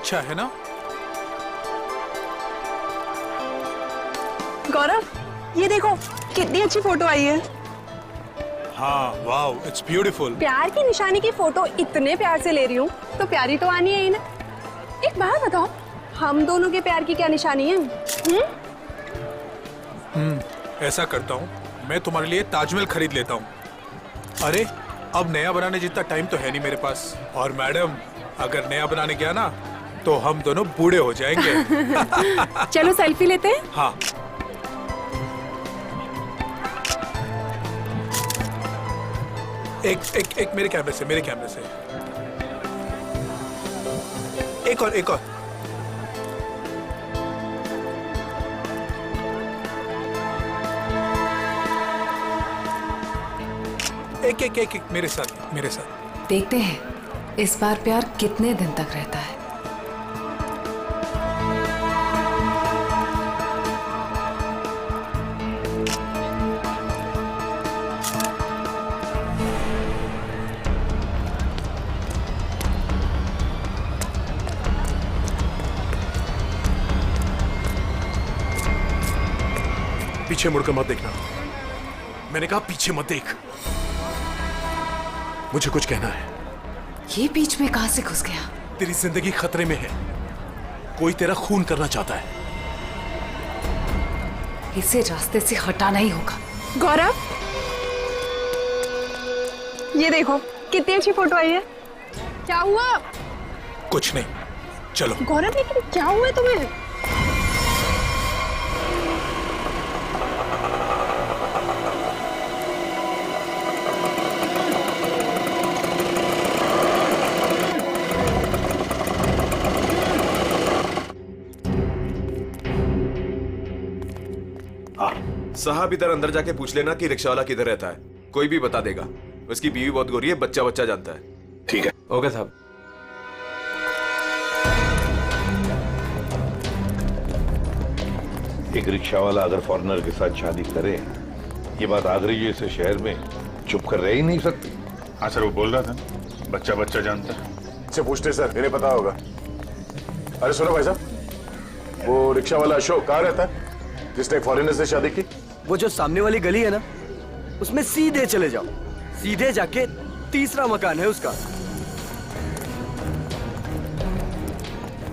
अच्छा है ना? गौरव, ये देखो कितनी अच्छी फोटो आई है। हाँ, वाओ, इट्स ब्यूटीफुल। प्यार की निशानी की फोटो इतने प्यार से ले रही हूँ तो प्यारी तो आनी है ही ना। एक बात बताओ, हम दोनों के प्यार की क्या निशानी है? ऐसा करता हूँ, मैं तुम्हारे लिए ताजमहल खरीद लेता हूँ। अरे, अब नया बनाने जितना टाइम तो है नहीं मेरे पास। और मैडम, अगर नया बनाने गया ना तो हम दोनों बूढ़े हो जाएंगे। चलो सेल्फी लेते हैं। हाँ। एक मेरे कैमरे से, एक और एक मेरे साथ। देखते हैं इस बार प्यार कितने दिन तक रहता है। पीछे मुड़कर मत देखना। मैंने कहा पीछे मत देख। मुझे कुछ कहना है। ये बीच में कहां से घुस गया? तेरी जिंदगी खतरे में है। कोई तेरा खून करना चाहता है। इसे रास्ते से हटाना ही होगा। गौरव, ये देखो कितनी अच्छी फोटो आई है। क्या हुआ? कुछ नहीं, चलो। गौरव, लेकिन क्या हुआ है तुम्हें? साहब, इधर अंदर जाके पूछ लेना कि रिक्शा वाला किधर रहता है। कोई भी बता देगा। उसकी बीवी बहुत गोरी है, बच्चा जानता है। ठीक है। ओके साहब। एक रिक्शा वाला अगर फॉरेनर के साथ शादी करे, ये बात आगरे जैसे शहर में चुप कर रह ही नहीं सकती। हाँ सर, वो बोल रहा था बच्चा जानता है। इससे पूछते सर, इन्हें पता होगा। अरे सुनो भाई साहब, वो रिक्शा वाला अशोक कहाँ रहता है जिसने एक फॉरेनर से शादी की? वो जो सामने वाली गली है ना, उसमें सीधे चले जाओ। सीधे जाके तीसरा मकान है उसका।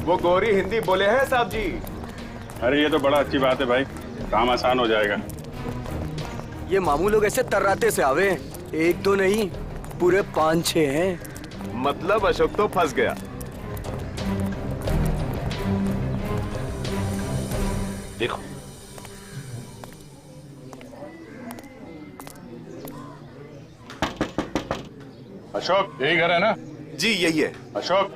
वो गोरी हिंदी बोले हैं साहब जी। अरे ये तो बड़ा अच्छी बात है भाई, काम आसान हो जाएगा। ये मामू लोग ऐसे तर्राते से आवे हैं। एक दो नहीं, पूरे 5-6 हैं। मतलब अशोक तो फंस गया। देखो, अशोक, यही घर है ना? जी यही है। अशोक,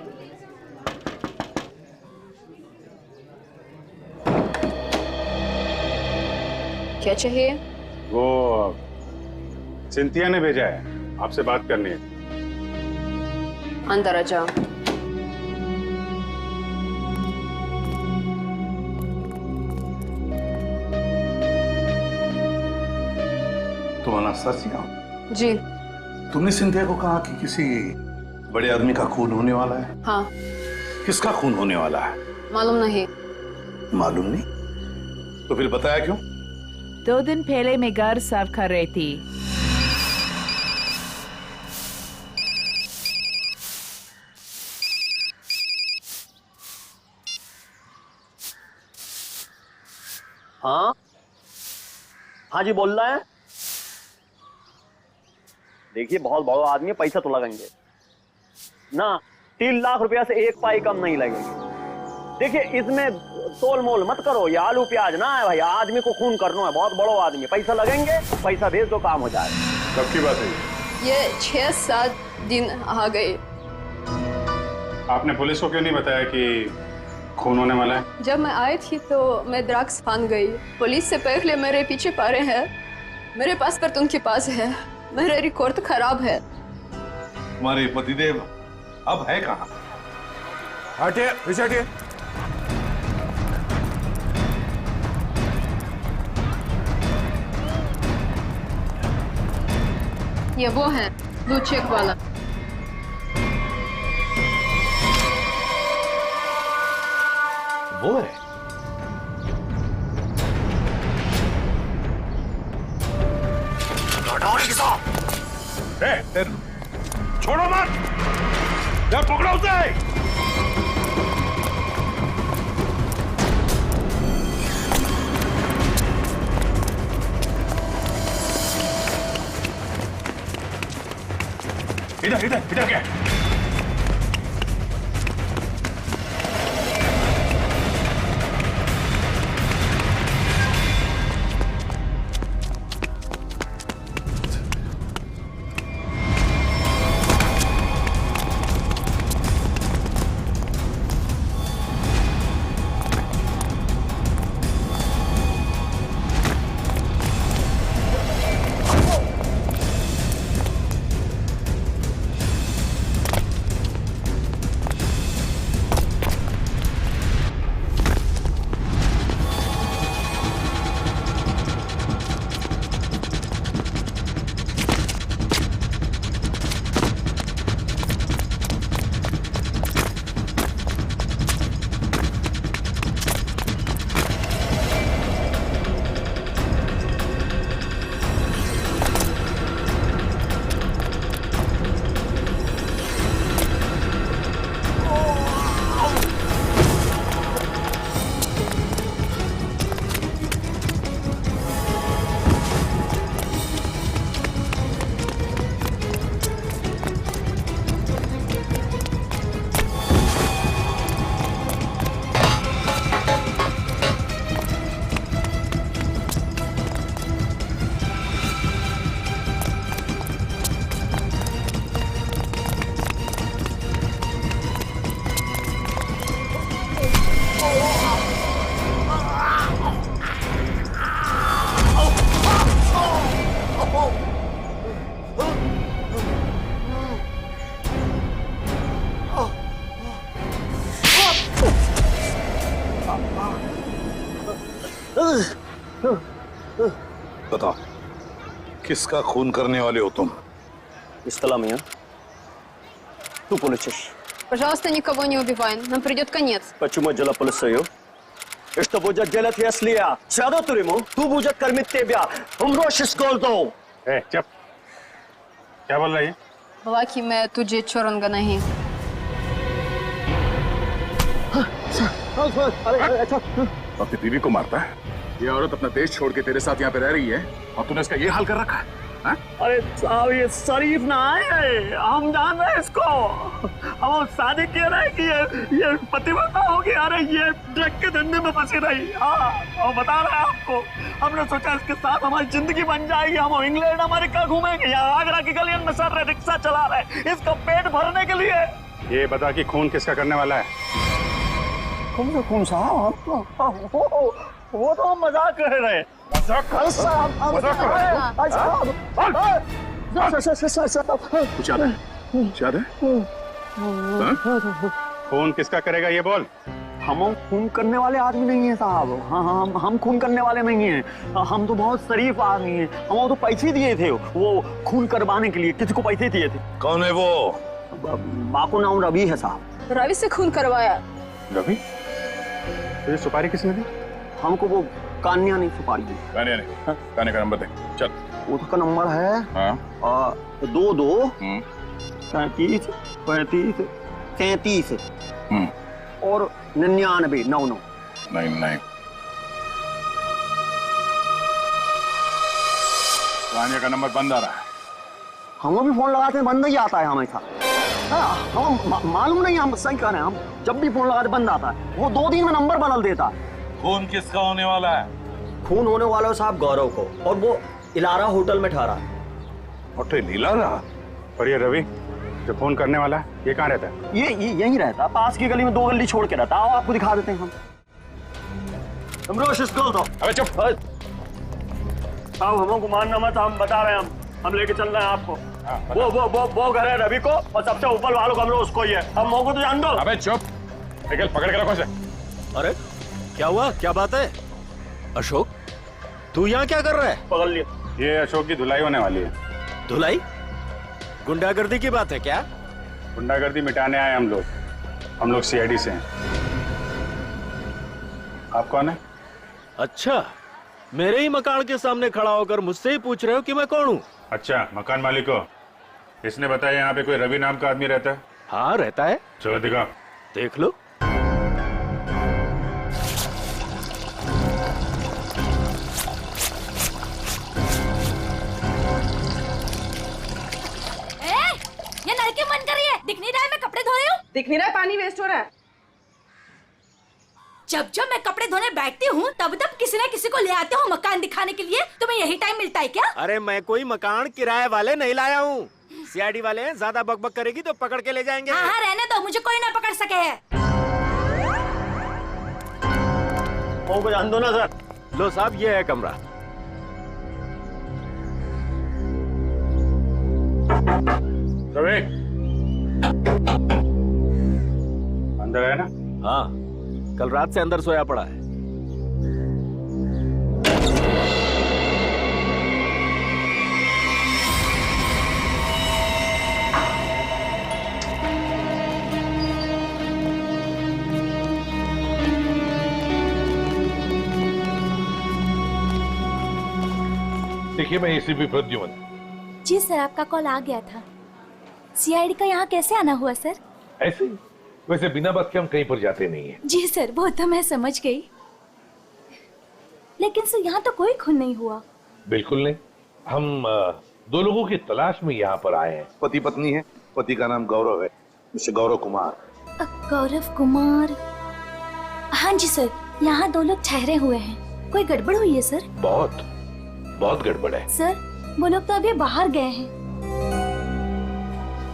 क्या चाहिए? वो सिंथिया ने भेजा है, आपसे बात करनी है। अंदर आ जाओ। तुम अनास्तासिया? जी। तुमने सिंथिया को कहा कि किसी बड़े आदमी का खून होने वाला है? हाँ। किसका खून होने वाला है? मालूम नहीं। मालूम नहीं? तो फिर बताया क्यों? 2 दिन पहले मैं घर साफ कर रही थी। हाँ हाँ जी, बोल रहा है। देखिए, बहुत बड़ा आदमी है, पैसा तो लगेंगे ना। 3 लाख रुपया से 1 पाई कम नहीं लगेंगे। देखिए, इसमें तोल मोल मत करो। ये आलू प्याज ना है भाई, आदमी को खून करना है। बहुत बड़ा आदमी, पैसा लगेंगे, पैसा भेज दो, काम हो जाएगा। कब की बात है ये 6-7 दिन आ गए। आपने पुलिस को क्यों नहीं बताया कि खून होने वाला है? जब मैं आई थी तो मैं ड्रग्स फान गई। पुलिस से पहले मेरे पीछे पड़े हैं। मेरे पासपोर्ट उनके पास है। मेरा रिकॉर्ड खराब है। तुम्हारे पतिदेव अब है कहाँ? हटिए, पीछे हटिए। ये वो है ब्लू चेक वाला। वो है। छोड़ो मत, या पकड़ो उसे। इधर इधर इधर क्या? बताओ, किसका खून करने वाले हो तुम? Исталамия. Ту полечишь. Пожалуйста, никого не убивай. Нам придет конец. Почему дело полицею? И что будет делать, если я сяду в тюрьму? Ту будет кормить тебя. Умрешь с голоду. चुप। क्या बोल रही है? बोला कि मैं तुझे छोड़ूंगा नहीं। अपनी बीवी को मारता है? ये औरत अपना देश छोड़ के तेरे साथ यहाँ पे रह रही है और तूने इसका ये हाल कर रखा है? हाँ? अरे साहब, ये शरीफ ना है, हम जान रहे हैं इसको। हम शादी किए रहे कि ये पतिव्रता होगी। अरे ये ड्रग के धंधे में फंसी रही। हाँ, और बता रहे हैं आपको, हमने सोचा इसके साथ हमारी जिंदगी बन जाएगी। हम इंग्लैंड अमेरिका घूमेंगे, यहाँ आगरा की गलियों में सर रिक्शा चला रहे इसका पेट भरने के लिए। ये बता कि खून किसका करने वाला है? कौन साहब? वो तो हम मजाक कर रहे हैं। कुछ याद है? कुछ याद है? खून किसका करेगा ये बोल। हम खून करने वाले आदमी नहीं है साहब। हाँ, हम खून करने वाले नहीं हैं। हम तो बहुत शरीफ आदमी हैं। हम तो पैसे दिए थे वो खून करवाने के लिए। किसी को पैसे दिए थे। कौन है वो? बाको नाम रवि है साहब। रवि से खून करवाया। रवि? तुझे सुपारी किसने दी? हमको वो कान्या नहीं सुपारी दी। कान्या ने? कान्या का नंबर दे। चल। उसका नंबर है हाँ 22 37 35 37 और 99 99 99। कान्या का नंबर बंद आ रहा है। हम भी फोन लगाते हैं, बंद ही आता है हमेशा। हाँ, हम मालूम नहीं, हम सही कह रहे हैं। हम जब भी फोन लगाते बंद आता है। वो 2 दिन में नंबर बदल देता है। खून किसका होने वाला है? खून होने वाला है साहब गौरव को, और वो इलारा होटल में ठहरा है। होटल इलारा? और ये रवि जो फोन करने वाला है, ये कहाँ रहता है? ये यहीं रहता, पास की गली में 2 गली छोड़ के रहता। आओ आपको दिखा देते हैं हम। अबे चुप। साहब हमको मानना मत, हम बता रहे हैं। हम लेके चल रहे हैं आपको। वो घर है रवि को, और सबसे ऊपर वालों को हम लोग उसको ही है। हम मोको तो जान दो। अबे चुप। निकल, पकड़ के रखो इसे। अरे क्या हुआ? क्या बात है? अशोक, तू यहाँ क्या कर रहा है? पकड़ लिया। ये अशोक की धुलाई होने वाली है। धुलाई? गुंडागर्दी की बात है क्या? गुंडागर्दी मिटाने आए हम लोग। हम लोग CID से हैं। आप कौन है? अच्छा, मेरे ही मकान के सामने खड़ा होकर मुझसे ही पूछ रहे हो कि मैं कौन हूँ? अच्छा, मकान मालिक हो। इसने बताया यहाँ पे कोई रवि नाम का आदमी रहता है? हाँ, रहता है। चलो दिखाओ। देख लो। ये नलकी बंद कर रही है। दिख नहीं रहा है मैं कपड़े धो रही हूँ? दिख नहीं रहा है, पानी वेस्ट हो रहा है। जब जब मैं कपड़े धोने बैठती हूँ तब तब किसी न किसी को ले आते हो मकान दिखाने के लिए। तुम्हें यही टाइम मिलता है क्या? अरे मैं कोई मकान किराए वाले नहीं लाया हूँ। सीआईडी वाले हैं, ज्यादा बकबक करेगी तो पकड़ के ले जाएंगे। हाँ रहने दो, मुझे कोई ना पकड़ सके है। वो को जान दो ना सर। लो साहब, ये है कमरा। रवि, अंदर है ना? हाँ, कल रात से अंदर सोया पड़ा है। देखिए, मैं एसीपी प्रद्युमन। जी सर, आपका कॉल आ गया था। सीआईडी का यहाँ कैसे आना हुआ सर? ऐसे ही। वैसे बिना बात के हम कहीं पर जाते नहीं है। जी सर, वो तो मैं समझ गई, लेकिन सर यहाँ तो कोई खून नहीं हुआ। बिल्कुल नहीं। हम दो लोगों की तलाश में यहाँ पर आए हैं। पति पत्नी है। पति का नाम गौरव है, मिस्टर गौरव कुमार। गौरव कुमार? हाँ जी सर, यहाँ दो लोग ठहरे हुए हैं। कोई गड़बड़ हुई है सर? बहुत बहुत गड़बड़ है सर, वो लोग तो अभी बाहर गए हैं।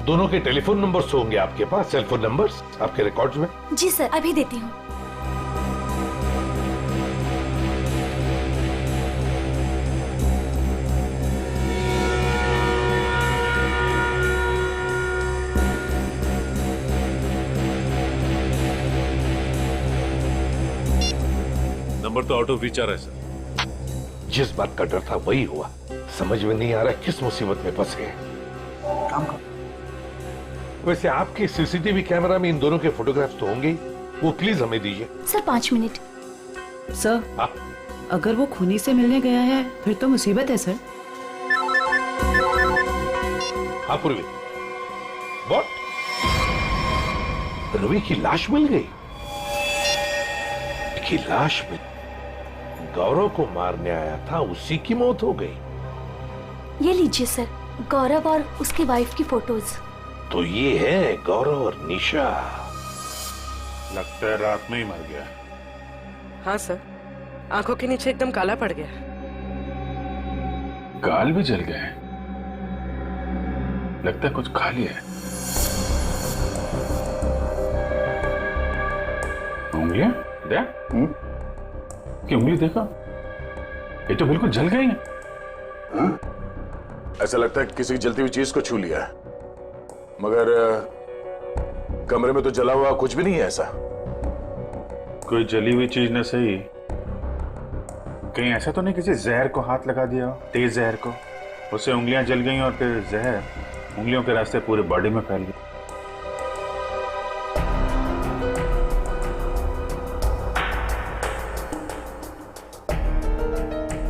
दोनों के टेलीफोन नंबर्स होंगे आपके पास, सेलफोन नंबर्स आपके रिकॉर्ड्स में? जी सर, अभी देती हूँ। नंबर तो आउट ऑफ रीच आ रहा है सर। जिस बात का डर था वही हुआ। समझ में नहीं आ रहा किस मुसीबत में फंसे हैं। काम कर। वैसे आपके सीसीटीवी कैमरा में इन दोनों के फोटोग्राफ्स तो होंगे ही, वो प्लीज हमें दीजिए। Sir 5 minute. सर, हाँ? अगर वो खूनी से मिलने गया है फिर तो मुसीबत है सर। हाँ पूर्वी, व्हाट? रवि की लाश मिल गई? की लाश में गौरव को मारने आया था, उसी की मौत हो गई। ये लीजिए सर, गौरव और उसकी वाइफ की फोटोज। तो ये है गौरव और निशा। लगता है रात में ही मर गया। हाँ सर, आंखों के नीचे एकदम काला पड़ गया। गाल भी जल गए। लगता है कुछ खा लिया है। उंगलियां देख। कि उंगली देखो, ये तो बिल्कुल जल गई है। ऐसा लगता है कि किसी जलती हुई चीज को छू लिया है, मगर कमरे में तो जला हुआ कुछ भी नहीं है। ऐसा कोई जली हुई चीज न सही, कहीं ऐसा तो नहीं किसी जहर को हाथ लगा दिया हो, तेज जहर को, उससे उंगलियां जल गई और फिर जहर उंगलियों के रास्ते पूरे बॉडी में फैल गया।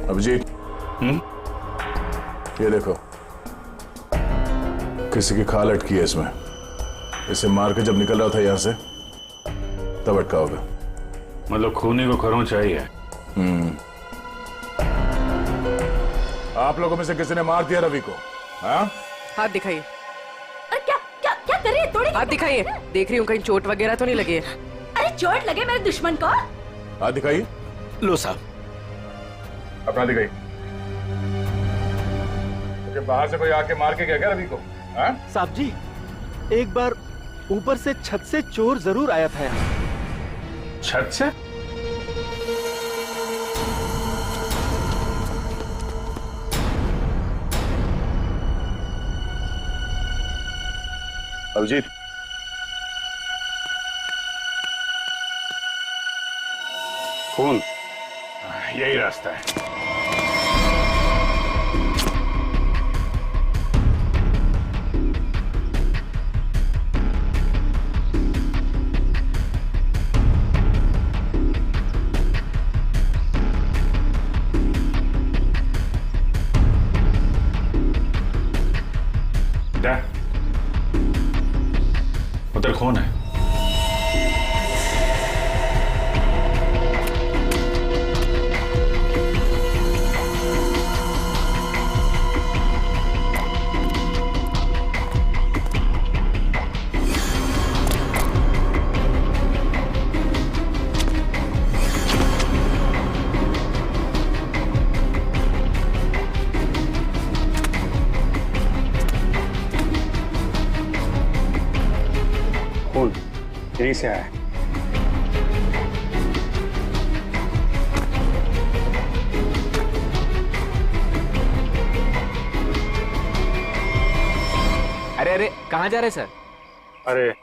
अभिजीत, ये देखो, किसी की खाल अटकी है इसमें। इसे मार के जब निकल रहा था यहां से तब अटका होगा। मतलब खूनी को खरोंच चाहिए। आप लोगों में से किसी ने मार दिया रवि को? हाँ? हाथ दिखाइए। अरे क्या क्या क्या कर रही है? थोड़ी हाथ दिखाइए। देख रही हूँ कहीं चोट वगैरह तो नहीं लगी है। अरे चोट लगे मेरे दुश्मन को? हाथ दिखाइए। लो साहब, अपना दिखाइए। तो बाहर से कोई आके मार के गया क्या रवि को? हाँ? साहब जी, एक बार ऊपर से छत से चोर जरूर आया था यहाँ। छत से? अभिजीत, खून, यही रास्ता है। उधर कौन है? कौन? यहीं से आया है। अरे अरे कहाँ जा रहे सर? अरे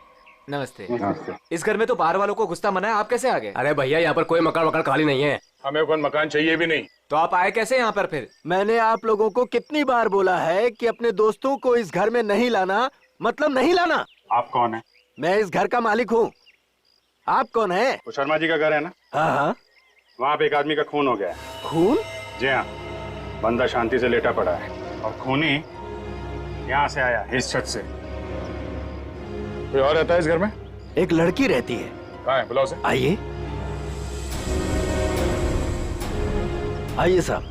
नमस्ते। नमस्ते। इस घर में तो बाहर वालों को घुसता मना है, आप कैसे आ गए? अरे भैया यहाँ पर कोई मकान खाली नहीं है। हमें कौन मकान चाहिए भी नहीं। तो आप आए कैसे यहाँ पर फिर? मैंने आप लोगों को कितनी बार बोला है कि अपने दोस्तों को इस घर में नहीं लाना, मतलब नहीं लाना। आप कौन है? मैं इस घर का मालिक हूँ। आप कौन है? वो शर्मा जी का घर है ना? हाँ हाँ। वहाँ पे एक आदमी का खून हो गया है। खून? जी हाँ, बंदा शांति से लेटा पड़ा है और खूनी यहाँ से आया, इस छत से। कोई और रहता है इस घर में? एक लड़की रहती है। कहाँ है? बुलाओ उसे। आइए आइए साहब।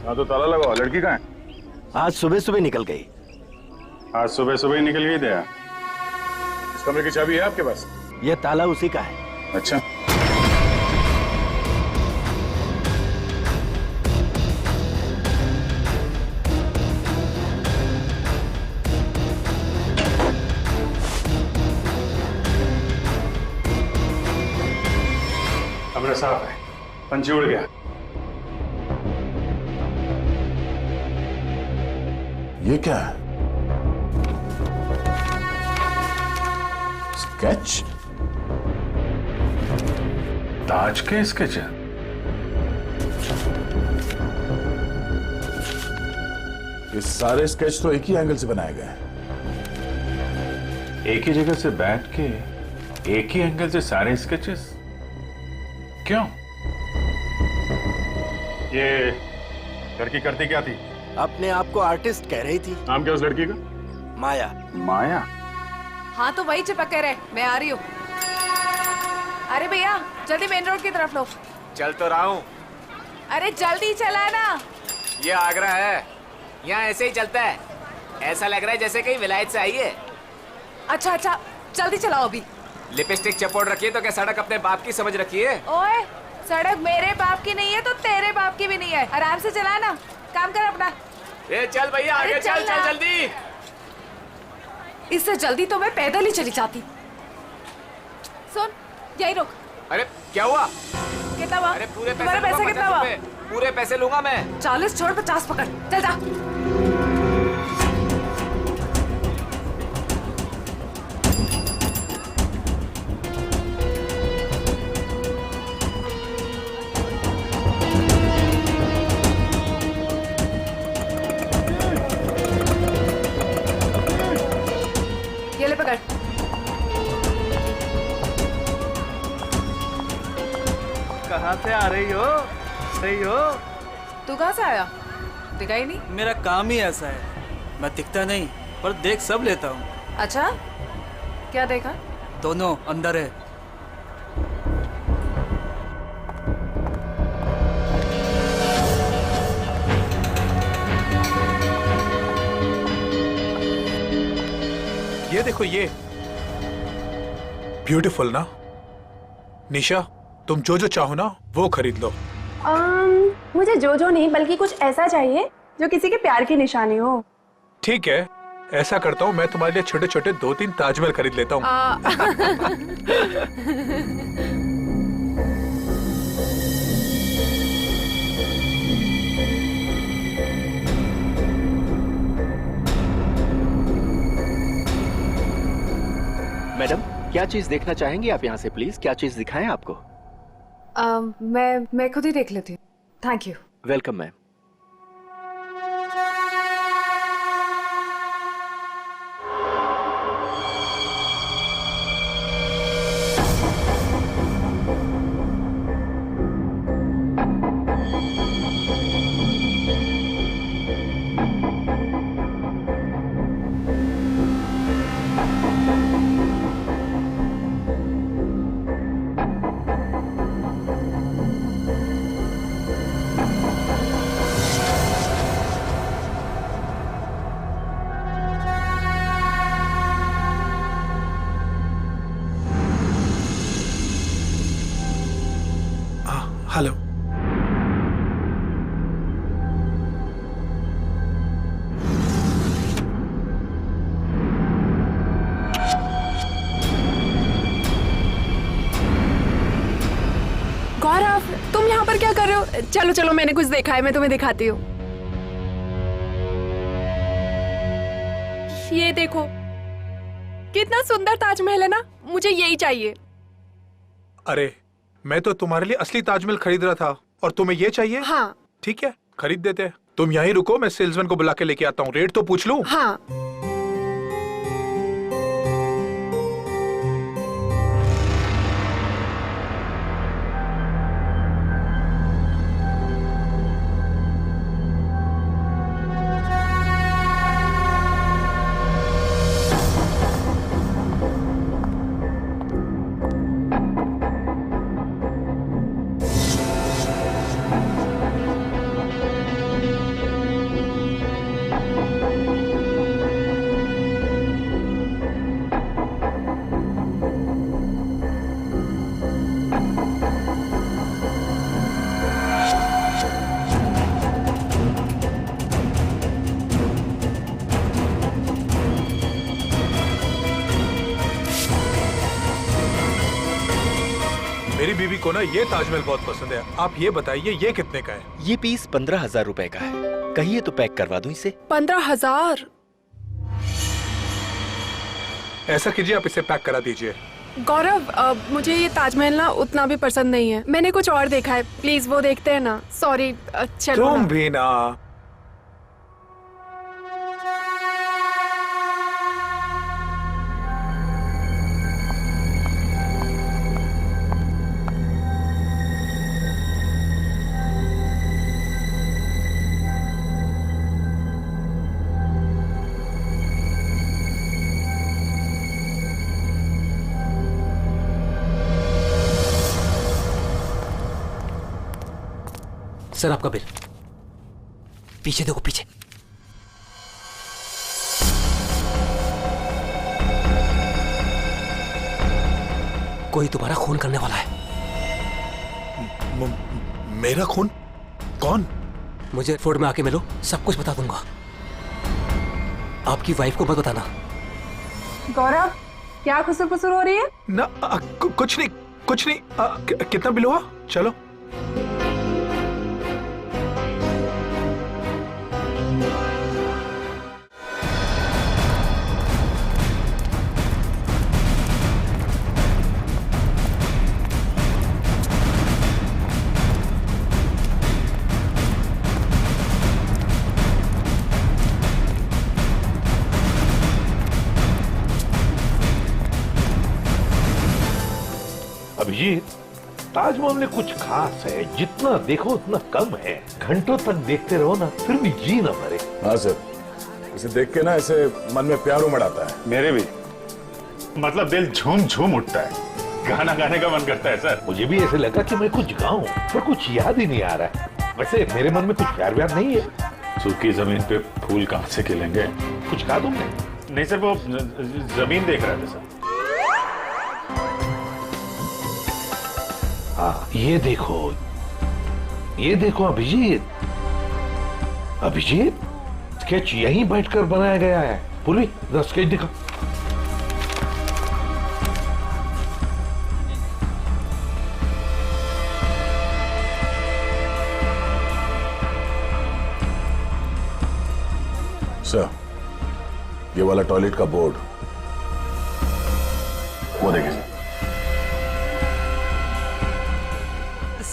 यहाँ तो ताला लगा हुआ, लड़की कहाँ है? आज सुबह सुबह निकल गई। आज सुबह सुबह ही निकल गई दया। इस कमरे की चाबी है आपके पास? ये ताला उसी का है। अच्छा। कमरा साफ है, पंछी उड़ गया। ये क्या है? स्केच? ताज के स्केच है। ये सारे स्केच तो एक ही एंगल से बनाए गए हैं। एक ही जगह से बैठ के एक ही एंगल से सारे स्केचेस क्यों? ये लड़की करती क्या थी? अपने आप को आर्टिस्ट कह रही थी। नाम क्या उस लड़की का? माया। माया? हाँ तो वही चिपके रहे, मैं आ रही हूँ। अरे भैया जल्दी मेन रोड की तरफ लो। चल तो रहा हूँ। अरे जल्दी चला ना। ये आगरा है, यहाँ ऐसे ही चलता है। ऐसा लग रहा है जैसे कहीं विलायत से आई है। अच्छा अच्छा जल्दी चलाओ अभी। लिपस्टिक चपोड़ रखी है तो क्या सड़क अपने बाप की समझ रखी है? ओए सड़क मेरे बाप की नहीं है तो तेरे बाप की भी नहीं है। आराम से चला ना, काम कर अपना। ए चल भैया आगे चल चल जल्दी। इससे जल्दी तो मैं पैदल ही चली जाती। सुन यही रुक। अरे क्या हुआ? कितना हुआ? अरे पूरे तुम्हारा पैसा कितना हुआ? पूरे पैसे लूंगा मैं। 40 छोड़ 50 पकड़, चल जा। ये ले पकड़। कहाँ से आ रही हो? तू कहाँ से आया? दिखा ही नहीं। मेरा काम ही ऐसा है, मैं दिखता नहीं पर देख सब लेता हूँ। अच्छा क्या देखा? दोनों अंदर है। ये देखो ये ब्यूटीफुल ना। निशा तुम जो जो चाहो ना वो खरीद लो। मुझे जो जो नहीं बल्कि कुछ ऐसा चाहिए जो किसी के प्यार की निशानी हो। ठीक है ऐसा करता हूँ, मैं तुम्हारे लिए छोटे छोटे 2-3 ताजमहल खरीद लेता हूँ। मैडम क्या चीज देखना चाहेंगी आप यहाँ से? प्लीज क्या चीज दिखाएं आपको? मैं खुद ही देख लेती हूँ। Thank you. Welcome ma'am. चलो चलो, मैंने कुछ देखा है, मैं तुम्हें दिखाती हूँ। ये देखो, कितना सुंदर ताजमहल है ना, मुझे यही चाहिए। अरे मैं तो तुम्हारे लिए असली ताजमहल खरीद रहा था और तुम्हें ये चाहिए? हाँ। ठीक है, खरीद देते हैं। तुम यहीं रुको, मैं सेल्समैन को बुला के लेके आता हूँ। रेट तो पूछ लूं? हाँ। मेरी बीवी को ना ये ताजमहल बहुत पसंद है। आप ये बताइए ये कितने का है? ये पीस 15,000 रुपए का है। कहिए तो पैक करवा दूं इसे। 15,000? ऐसा कीजिए, आप इसे पैक करा दीजिए। गौरव, मुझे ये ताजमहल ना उतना भी पसंद नहीं है। मैंने कुछ और देखा है, प्लीज वो देखते हैं ना। सॉरी, चलो। तुम भी ना। सर आपका बिल। पीछे देखो, पीछे। कोई तुम्हारा खून करने वाला है। मेरा खून? कौन? मुझे फोर्ट में आके मिलो, सब कुछ बता दूंगा। आपकी वाइफ को मत बताना। गौरव, क्या खुसर फुसर हो रही है? ना कुछ नहीं, कुछ नहीं। कितना बिल हुआ? चलो। अभिजीत, ताजमहल में कुछ खास है। जितना देखो उतना कम है। घंटों तक देखते रहो ना, फिर भी जी ना भरे। हाँ सर, इसे देख के ना ऐसे मन में प्यार उमड़ाता है। मेरे भी, मतलब दिल झूम झूम उठता है। गाना गाने का मन करता है सर। मुझे भी ऐसे लगा कि मैं कुछ गाऊं, पर कुछ याद ही नहीं आ रहा है। वैसे मेरे मन में कुछ प्यार व्यार नहीं है। सूखी जमीन पे फूल कहाँ से खिलेंगे? कुछ कहा तुमने? नहीं सर, वो जमीन देख रहे थे सर। हाँ, ये देखो अभिजीत। अभिजीत, स्केच यहीं बैठकर बनाया गया है। पूरी जरा स्केच दिखा। सर, ये वाला टॉयलेट का बोर्ड, वो देखिए सर।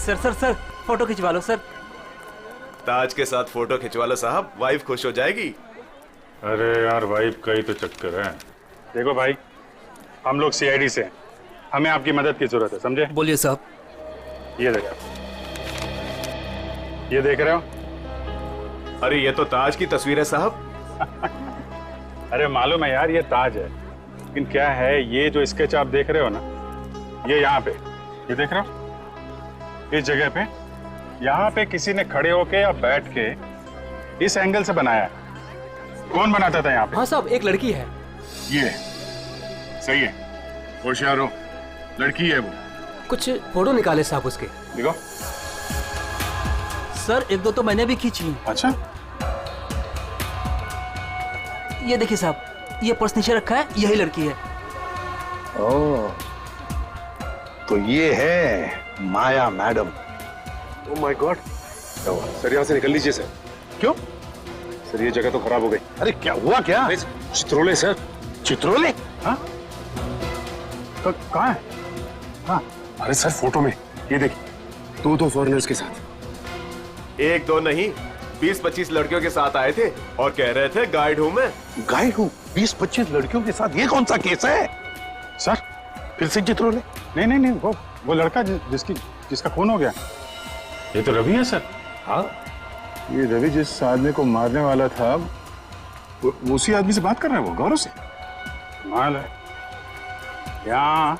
सर फोटो खिंचवा लो सर। ताज के साथ फोटो खिंचवा लो साहब, वाइफ खुश हो जाएगी। अरे यार, वाइफ का ही तो चक्कर है। देखो भाई, हम लोग सीआईडी से हैं, हमें आपकी मदद की जरूरत है, समझे? बोलिए साहब। ये देखो, ये देख रहे हो? अरे ये तो ताज की तस्वीर है साहब। अरे मालूम है यार, ये ताज है, लेकिन क्या है, ये जो स्केच आप देख रहे हो ना, ये यहाँ पे, ये देख रहे हो, इस जगह पे, यहाँ पे किसी ने खड़े होके या बैठ के इस एंगल से बनाया है। कौन बनाता था यहाँ पे? हाँ साहब, एक लड़की है। ये सही है, होशियार हो, लड़की है वो। कुछ फोटो निकाले साहब उसके। देखो सर, एक दो तो मैंने भी खींची। अच्छा, ये देखिए साहब, ये पर्स नीचे रखा है, यही लड़की है। ओह, तो ये है Maya madam. Oh my god, sir यहाँ से निकल लीजिए सर। क्यों सर ये जगह तो खराब हो गई। अरे क्या हुआ क्या? चित्रोले सर। चित्रोले? हाँ कहाँ है? हाँ अरे सर फोटो में ये देखिए, दो फॉरेनर्स के साथ। एक दो नहीं 20-25 लड़कियों के साथ आए थे और कह रहे थे गाइड हूं मैं। गाइड हूँ? 20-25 लड़कियों के साथ? ये कौन सा केस है सर? फिर से चित्रोले? नहीं वो लड़का जिसका खून हो गया, ये तो रवि है सर। हाँ ये रवि जिस आदमी को मारने वाला था वो उसी आदमी से बात कर रहा है, वो गौरव से। माल है यहाँ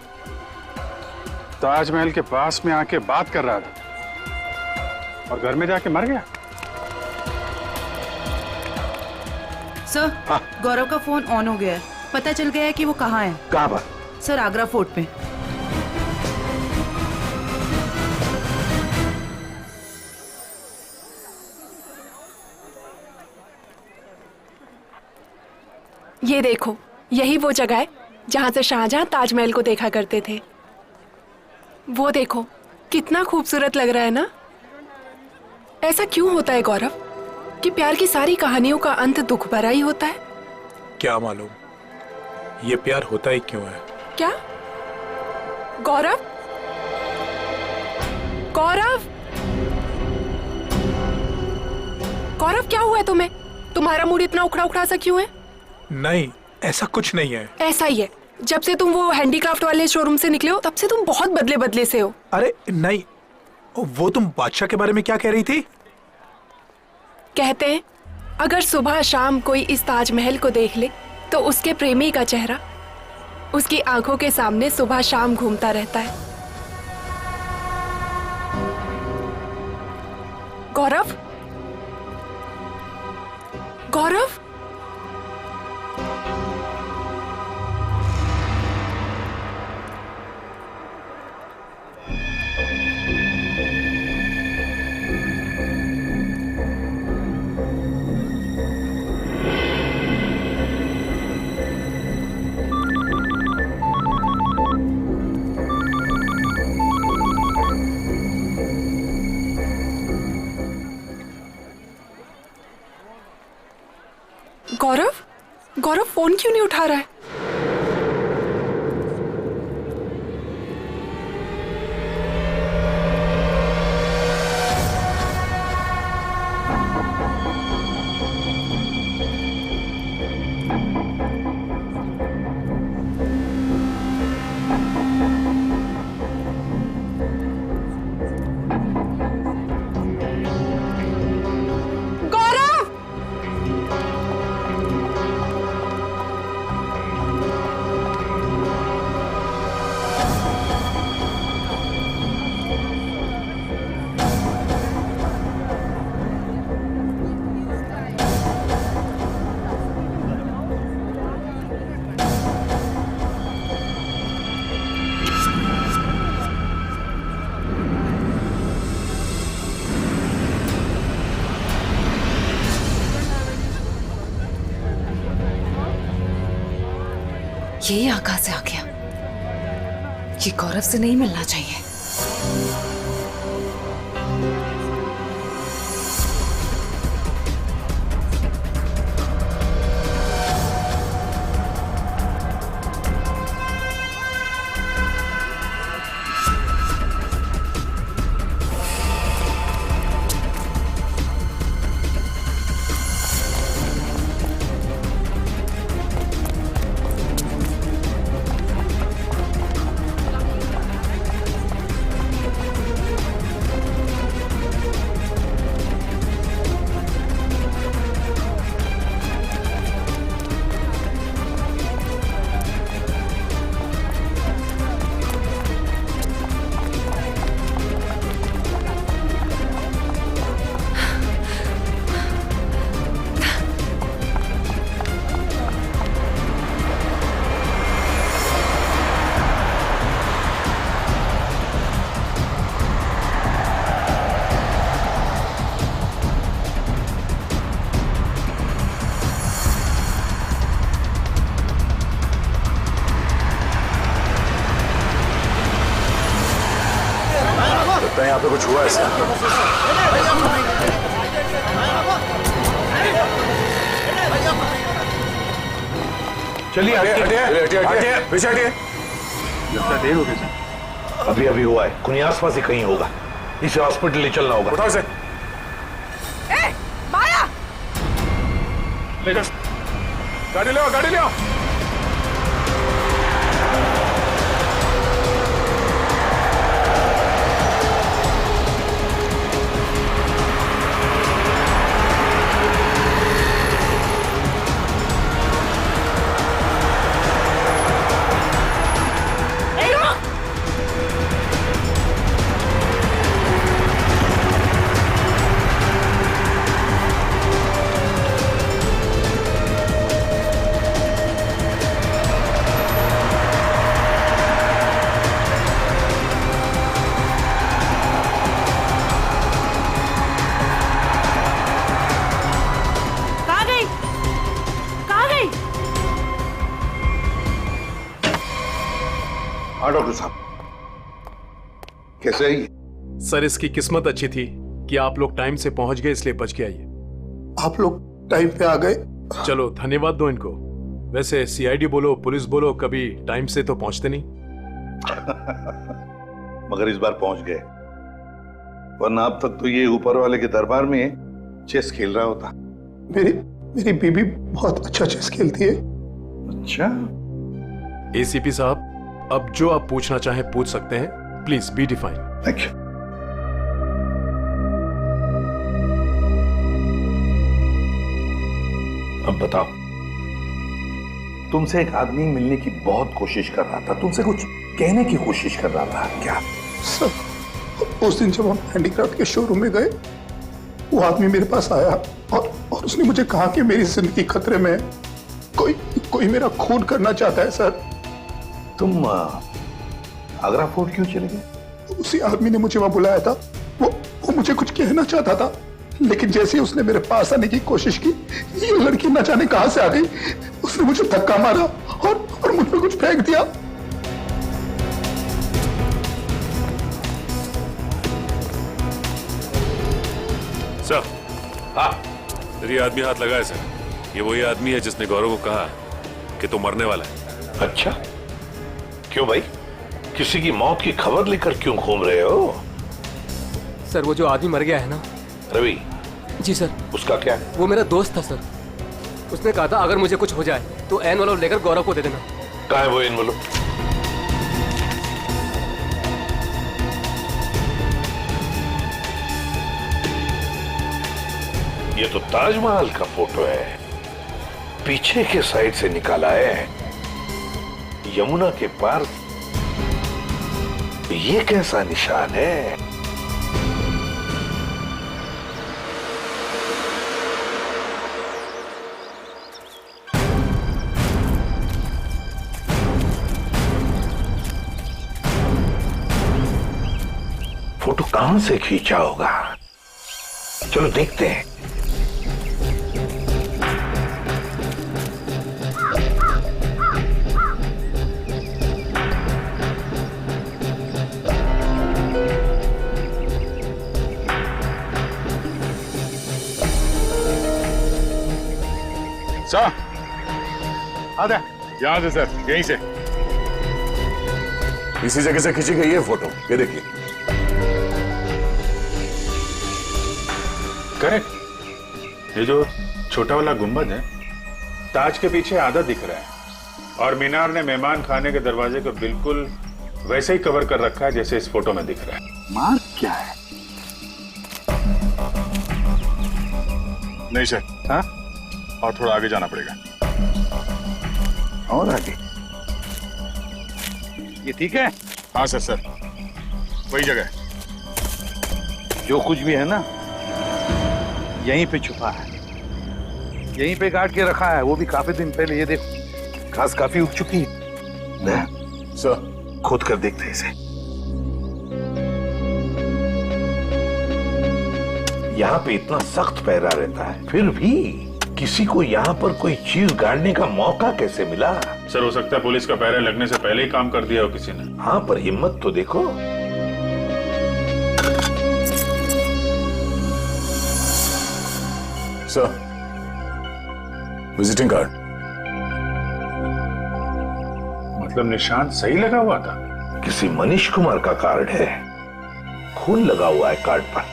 ताजमहल के पास में आके बात कर रहा था और घर में जाके मर गया। सर गौरव का फोन ऑन हो गया है, पता चल गया है कि वो कहाँ है। कहाँ पर? सर आगरा फोर्ट पे। ये देखो, यही वो जगह है जहाँ से शाहजहां ताजमहल को देखा करते थे। वो देखो कितना खूबसूरत लग रहा है ना। ऐसा क्यों होता है गौरव कि प्यार की सारी कहानियों का अंत दुख भरा ही होता है? क्या मालूम ये प्यार होता ही क्यों है। क्या? गौरव, गौरव, गौरव क्या हुआ है तुम्हें? तुम्हारा मूड इतना उखड़ा उखड़ा सा क्यों है? नहीं ऐसा कुछ नहीं है। ऐसा ही है, जब से तुम वो हैंडीक्राफ्ट वाले शोरूम से निकले हो तब से तुम बहुत बदले बदले से हो। अरे नहीं, वो तुम बादशाह के बारे में क्या कह रही थी? कहते हैं अगर सुबह शाम कोई इस ताजमहल को देख ले तो उसके प्रेमी का चेहरा उसकी आंखों के सामने सुबह शाम घूमता रहता है। गौरव, गौरव, गौरव, गौरव फोन क्यों नहीं उठा रहा है? ये यहाँ कहाँ से आ गया? ये गौरव से नहीं मिलना चाहिए। लगता है यहाँ पे कुछ हुआ है सर। चलिए हटिए, पीछे हटिए। लगता देर हो गई सर। अभी अभी हुआ है, कहीं आसपास ही कहीं होगा। इसे हॉस्पिटल ले चलना होगा। उठाओ इसे। माया! गाड़ी ले आओ, गाड़ी ले आओ। हाँ डॉक्टर साहब, कैसे है ये? सर इसकी किस्मत अच्छी थी कि आप लोग टाइम से पहुंच गए, इसलिए बच गया ये। आप लोग टाइम पे आ गए। चलो धन्यवाद दो इनको। वैसे सीआईडी बोलो पुलिस बोलो, कभी टाइम से तो पहुंचते नहीं। मगर इस बार पहुंच गए, वरना अब तक तो ये ऊपर वाले के दरबार में चेस खेल रहा होता। मेरी बीबी बहुत अच्छा चेस खेलती है। अच्छा। एसीपी साहब, अब जो आप पूछना चाहें पूछ सकते हैं। Please be define. Thank you. अब बताओ, तुमसे एक आदमी मिलने की बहुत कोशिश कर रहा था, तुमसे कुछ कहने की कोशिश कर रहा था क्या? सर, उस दिन जब हम हैंडीक्राफ्ट के शोरूम में गए, वो आदमी मेरे पास आया और उसने मुझे कहा कि मेरी जिंदगी खतरे में है, कोई मेरा खून करना चाहता है। सर, तुम आगरा फोर्ट क्यों चले गए? उसी आदमी ने मुझे वहां बुलाया था। वो मुझे कुछ कहना चाहता था, लेकिन जैसे ही उसने मेरे पास आने की कोशिश की, ये लड़की न जाने कहां से आ गई। उसने मुझे धक्का मारा और मुझ पर कुछ फेंक दिया। सर, हाँ, ये आदमी हाथ लगाए सर। ये वही आदमी है जिसने गौरव को कहा कि तू मरने वाला है। अच्छा, क्यों भाई? किसी की मौत की खबर लेकर क्यों घूम रहे हो? सर, वो जो आदमी मर गया है ना, रवि। जी सर। उसका क्या? वो मेरा दोस्त था सर। उसने कहा था अगर मुझे कुछ हो जाए तो एनवेलप लेकर गौरव को दे देना। कहाँ है वो एनवेलप? ये तो ताजमहल का फोटो है, पीछे के साइड से निकाला है, यमुना के पार। ये कैसा निशान है? फोटो कहां से खींचा होगा? चलो देखते हैं। सर, आधा यहाँ से सर, यहीं से। इसी जगह से खींची गई है फोटो, ये देखिए। करेक्ट। ये जो छोटा वाला गुंबद है, ताज के पीछे आधा दिख रहा है, और मीनार ने मेहमान खाने के दरवाजे को बिल्कुल वैसे ही कवर कर रखा है जैसे इस फोटो में दिख रहा है। मार्क क्या है? नहीं सर। हाँ, और थोड़ा आगे जाना पड़ेगा। और आगे? ये ठीक है? हाँ सर, सर वही जगह है। जो कुछ भी है ना, यहीं पे छुपा है, यहीं पे गाड़ के रखा है, वो भी काफी दिन पहले। ये देखो, घास काफी उग चुकी है। सर, खोद कर देखते हैं इसे। यहाँ पे इतना सख्त पहरा रहता है, फिर भी किसी को यहाँ पर कोई चीज गाड़ने का मौका कैसे मिला? सर, हो सकता है पुलिस का पहरा लगने से पहले ही काम कर दिया हो किसी ने। हाँ, पर हिम्मत तो देखो। Sir, visiting card. मतलब निशान सही लगा हुआ था? किसी मनीष कुमार का कार्ड है, खून लगा हुआ है कार्ड पर।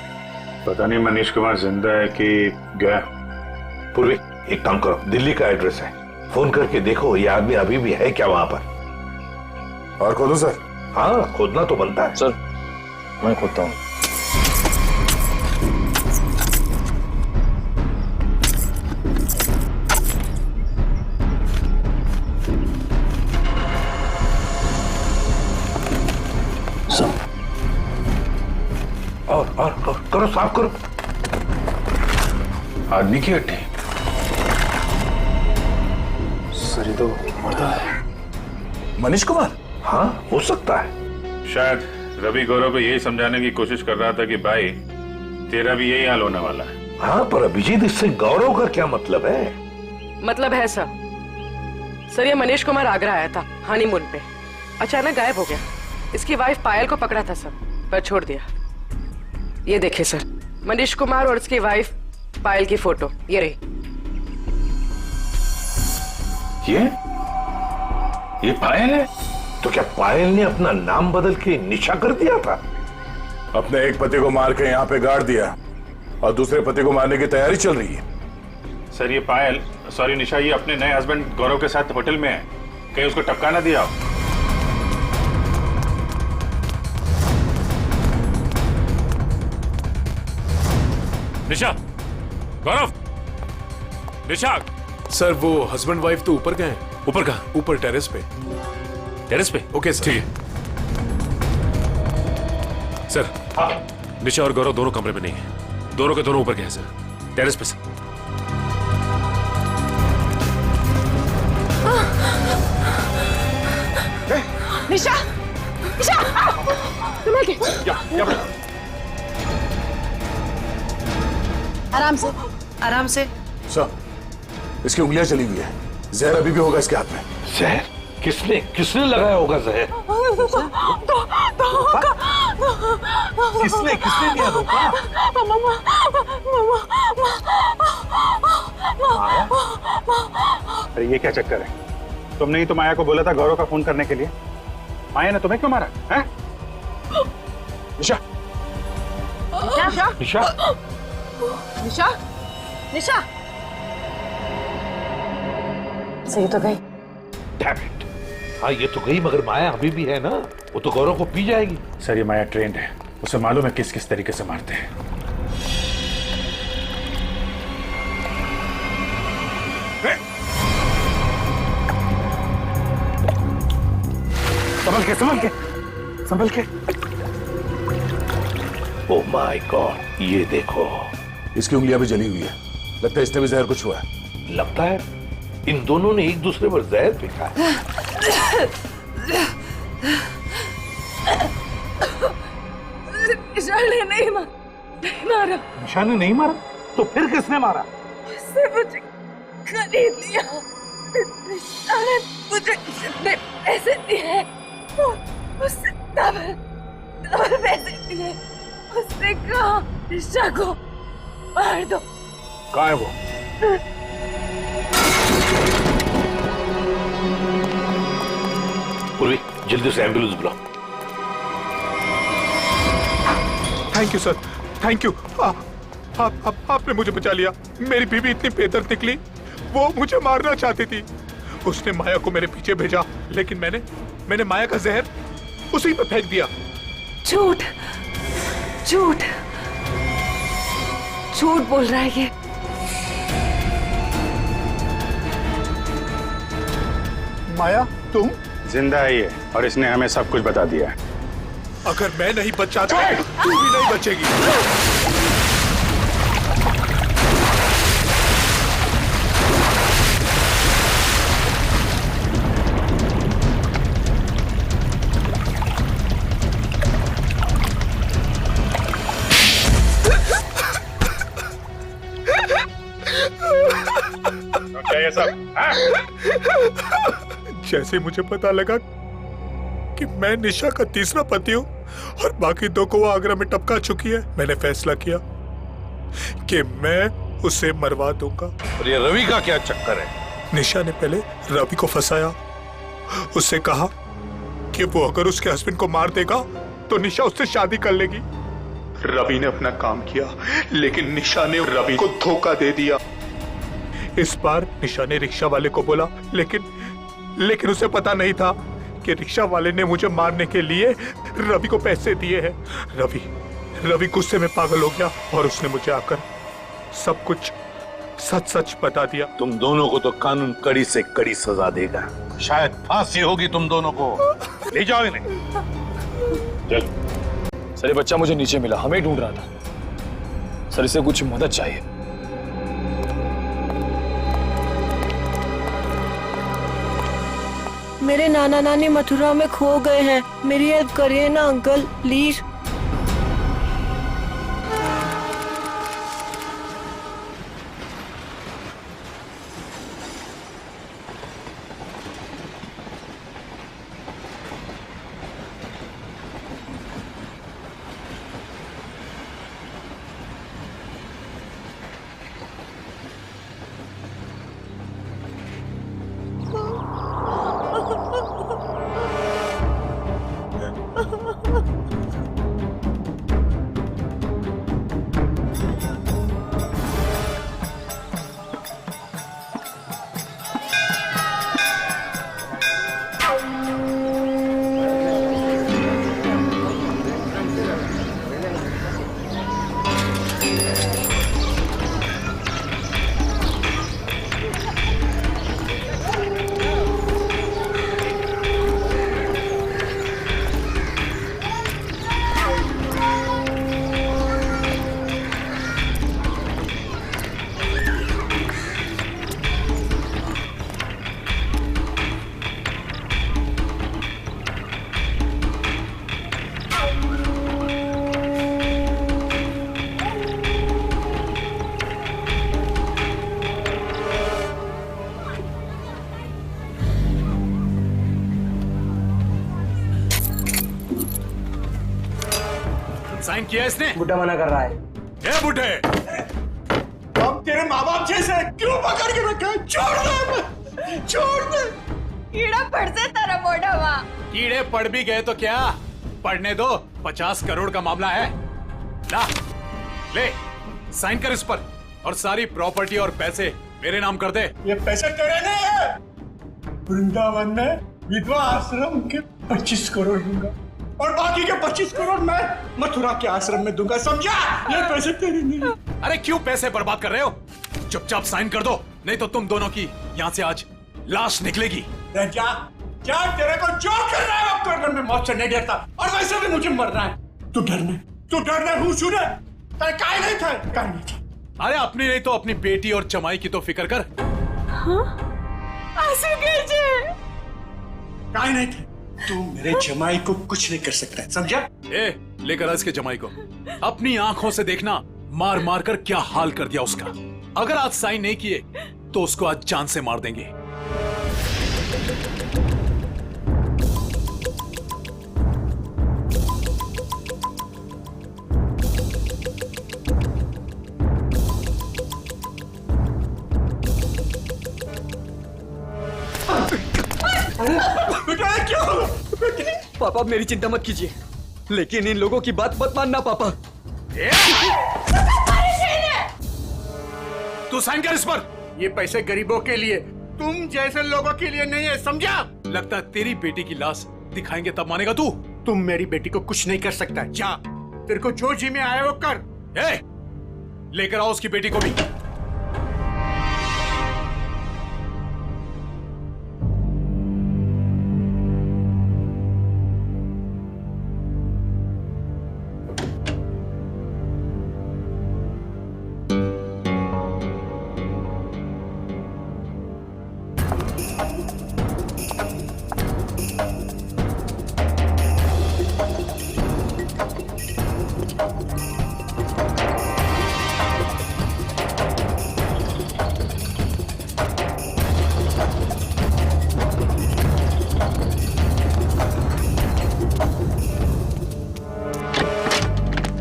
पता नहीं मनीष कुमार जिंदा है कि गया। पूर्वी, एक काम करो, दिल्ली का एड्रेस है, फोन करके देखो ये आदमी अभी भी है क्या वहां पर। और खोदो सर? हाँ, खोदना तो बनता है। सर, मैं खोदता हूँ। और करो, साफ करो। आदमी की हड्डी। सर, ये तो मर्दा है। मनीष कुमार? हाँ, हो सकता है। शायद रवि गौरव को यही समझाने की कोशिश कर रहा था कि भाई तेरा भी यही हाल होने वाला है। हाँ, पर अभिजीत, इससे गौरव का क्या मतलब है? मतलब है सर, ये मनीष कुमार आगरा आया था हनीमून पे, अचानक गायब हो गया। इसकी वाइफ पायल को पकड़ा था सर, पर छोड़ दिया। ये देखिए सर, मनीष कुमार और उसकी वाइफ पायल की फोटो ये रही। ये पायल है? तो क्या पायल ने अपना नाम बदल के निशा कर दिया था? अपने एक पति को मार के यहाँ पे गाड़ दिया और दूसरे पति को मारने की तैयारी चल रही है। सर, ये पायल, सॉरी निशा, ये अपने नए हस्बैंड गौरव के साथ होटल में है, कहीं उसको टपका ना दिया हो। निशा, गौरव, निशा। सर, वो हस्बैंड वाइफ तो ऊपर गए हैं। ऊपर कहाँ? ऊपर टेरेस पे। टेरेस पे? Okay sir. ठीक है। सर, निशा और गौरव दोनों कमरे में नहीं है, दोनों के दोनों ऊपर गए हैं सर, टेरेस पे सर। निशा, निशा, संभल के। आराम से, आराम से। सर, इसकी उंगलियां चली हुई है, जहर अभी भी होगा इसके हाथ में। जहर? किसने लगाया होगा जहर? किसने दिया धोखा? अरे ये क्या चक्कर है? तुमने ही तो माया को बोला था गौरव का फोन करने के लिए। माया ने तुम्हें क्यों मारा है? निशा, निशा, निशा, निशा, निशा, सही तो गई। Damn it! हाँ, ये तो गई, मगर माया अभी भी है ना, वो तो गौरव को पी जाएगी। सर, ये माया ट्रेंड है, उसे मालूम है किस किस तरीके से मारते हैं। संभल के, संभल के, संभल के। ओह माय गॉड, ये देखो, इसकी उंगलियां भी जली हुई है, लगता है इसने भी जहर कुछ हुआ है। लगता है इन दोनों ने एक दूसरे पर जहर फेंका है। निशा ने नहीं मारा। निशा ने नहीं मारा? तो फिर किसने मारा? उसने मुझे खरीद लिया। निशा ने मुझे जितने पैसे दिए उससे डबल पैसे दिए। उसने कहा निशा को मार दो। कहाँ है वो? पूर्वी, जल्दी से एम्बुलेंस बुलाओ। Thank you sir, thank you. आपने मुझे बचा लिया। मेरी बीवी इतनी बेदर्द निकली, वो मुझे मारना चाहती थी। उसने माया को मेरे पीछे भेजा, लेकिन मैंने माया का जहर उसी पे फेंक दिया। झूठ, झूठ, झूठ बोल रहा है ये। माया, तुम? जिंदा है ये, और इसने हमें सब कुछ बता दिया है। अगर मैं नहीं बच जाता, तू भी नहीं बचेगी। क्या ये सब? जैसे मुझे पता लगा कि मैं निशा का तीसरा पति हूं और बाकी दो को वो आगरा में टपका चुकी है, मैंने फैसला किया कि मैं उसे मरवा दूंगा। और ये रवि का क्या चक्कर है? निशा ने पहले रवि को फंसाया, उससे कहा कि वो अगर उसके हस्बैंड को मार देगा तो निशा उससे शादी कर लेगी। रवि ने अपना काम किया, लेकिन निशा ने रवि को धोखा दे दिया। इस बार निशा ने रिक्शा वाले को बोला, लेकिन उसे पता नहीं था कि रिक्शा वाले ने मुझे मारने के लिए रवि को पैसे दिए हैं। रवि गुस्से में पागल हो गया और उसने मुझे आकर सब कुछ सच बता दिया। तुम दोनों को तो कानून कड़ी से कड़ी सजा देगा, शायद फांसी होगी तुम दोनों को। ले जाओ इन्हें। चल। सर ये बच्चा मुझे नीचे मिला, हमें ढूंढ रहा था सर, इसे कुछ मदद चाहिए। मेरे नाना नानी मथुरा में खो गए हैं, मेरी हेल्प करिए ना अंकल प्लीज। साइन किया इसने? बुड्ढा मना कर रहा है। ए बुड्ढे, हम तेरे माँ बाप जैसे क्यों पकड़ के रखा है? छोड़ दे, छोड़ दे। कीड़ा पड़ से तेरा मोटा वहाँ। कीड़े पड़ भी गए तो क्या, पढ़ने दो, 50 करोड़ का मामला है। ला, ले, साइन कर इस पर और सारी प्रॉपर्टी और पैसे मेरे नाम कर दे। ये पैसे तेरे नहीं है। वृंदावन में विधवा आश्रम के 25 करोड़ दूंगा और बाकी के 25 करोड़ मैं मथुरा के आश्रम में दूंगा, समझा? ये पैसे तेरे नहीं। अरे क्यों पैसे बर्बाद कर रहे हो? चुपचाप साइन कर दो, नहीं तो तुम दोनों की यहाँ से आज लाश निकलेगी। जा, तेरे को जो करना है वो कर, मैं मौत से नहीं डरता और वैसे भी मुझे मरना है। तू डरना हूँ सुने, काय नहीं था। अरे अपनी नहीं तो अपनी बेटी और जमाई की तो फिक्र कर। काय नहीं थे, तू मेरे जमाई को कुछ नहीं कर सकता, समझा? ए, लेकर आ इसके जमाई को, अपनी आंखों से देखना मार मार कर क्या हाल कर दिया उसका। अगर आज साइन नहीं किए तो उसको आज जान से मार देंगे। पापा मेरी चिंता मत कीजिए, लेकिन इन लोगों की बात मत मानना पापा। तू साइन कर इस पर। ये पैसे गरीबों के लिए, तुम जैसे लोगों के लिए नहीं है, समझा? लगता है तेरी बेटी की लाश दिखाएंगे तब मानेगा तू। तुम मेरी बेटी को कुछ नहीं कर सकता, जा, तेरे को जो जी में आया वो कर। लेकर आओ उसकी बेटी को भी।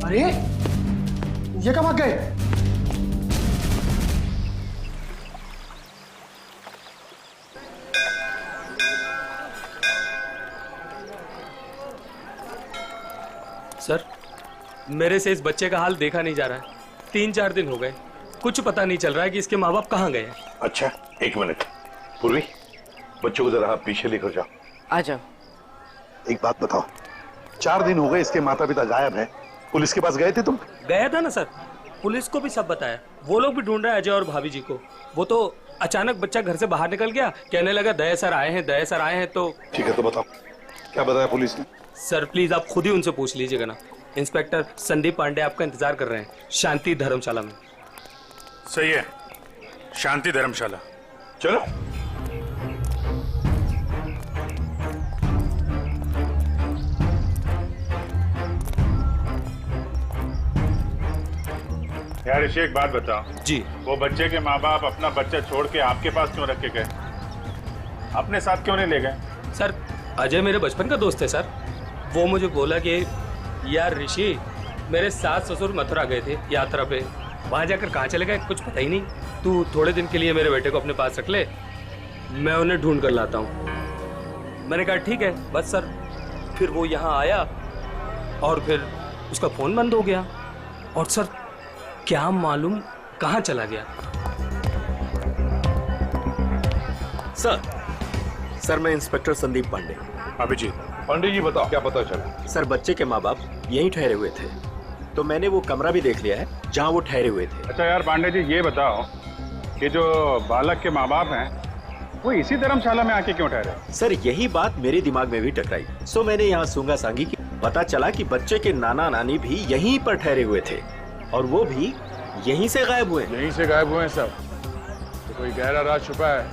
अरे ये कब आ गए? सर, मेरे से इस बच्चे का हाल देखा नहीं जा रहा है। 3-4 दिन हो गए, कुछ पता नहीं चल रहा है कि इसके माँ बाप कहाँ गए हैं। अच्छा, 1 मिनट। पूर्वी, बच्चों को जरा आप पीछे लेकर जाओ। आ जाओ। एक बात बताओ, 4 दिन हो गए इसके माता पिता गायब हैं। पुलिस के पास गए थे तुम? गया था ना सर, पुलिस को भी सब बताया। वो लोग भी ढूंढ रहे हैं अजय और भाभी जी को। वो तो अचानक बच्चा घर से बाहर निकल गया, कहने लगा दया सर आए हैं, दया सर आए हैं। तो ठीक है, तो बताओ क्या बताया पुलिस ने? सर प्लीज आप खुद ही उनसे पूछ लीजिएगा ना। इंस्पेक्टर संदीप पांडे आपका इंतजार कर रहे हैं शांति धर्मशाला में। सही है, शांति धर्मशाला। चलो। यार ऋषि, एक बात बताओ जी, वो बच्चे के माँ बाप अपना बच्चा छोड़ के आपके पास क्यों रख के गए? अपने साथ क्यों नहीं ले गए? सर अजय मेरे बचपन का दोस्त है सर। वो मुझे बोला कि यार ऋषि, मेरे सास ससुर मथुरा गए थे यात्रा पे, वहां जाकर कहाँ चले गए कुछ पता ही नहीं। तू थोड़े दिन के लिए मेरे बेटे को अपने पास रख ले, मैं उन्हें ढूंढ कर लाता हूँ। मैंने कहा ठीक है बस सर। फिर वो यहाँ आया और फिर उसका फोन बंद हो गया और सर क्या मालूम कहाँ चला गया। सर मैं इंस्पेक्टर संदीप पांडे। अभिजीत पांडे जी, बताओ क्या पता चला? सर बच्चे के माँ बाप यहीं ठहरे हुए थे, तो मैंने वो कमरा भी देख लिया है जहाँ वो ठहरे हुए थे। अच्छा यार पांडे जी, ये बताओ कि जो बालक के माँ बाप हैं वो इसी धर्मशाला में आके क्यों ठहरे? सर यही बात मेरे दिमाग में भी टकराई, सो मैंने यहाँ सूंगा सांगी की। पता चला कि बच्चे के नाना नानी भी यहीं पर ठहरे हुए थे और वो भी यहीं से गायब हुए। यहीं से गायब हुए हैं सब? तो कोई गहरा राज छुपा है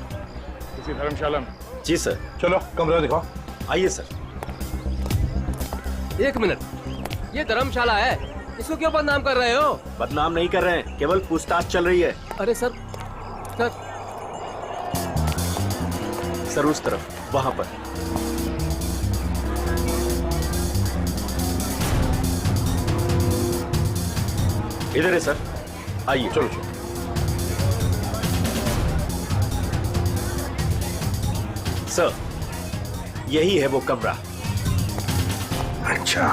किसी धर्मशाला में? जी सर। चलो कमरा दिखाओ। आइए सर। 1 मिनट, ये धर्मशाला है, इसको क्यों बदनाम कर रहे हो? बदनाम नहीं कर रहे हैं, केवल पूछताछ चल रही है। अरे सर सर उस तरफ, वहां पर। इधर है सर, आइए। चलो चलो। सर यही है वो कमरा। अच्छा,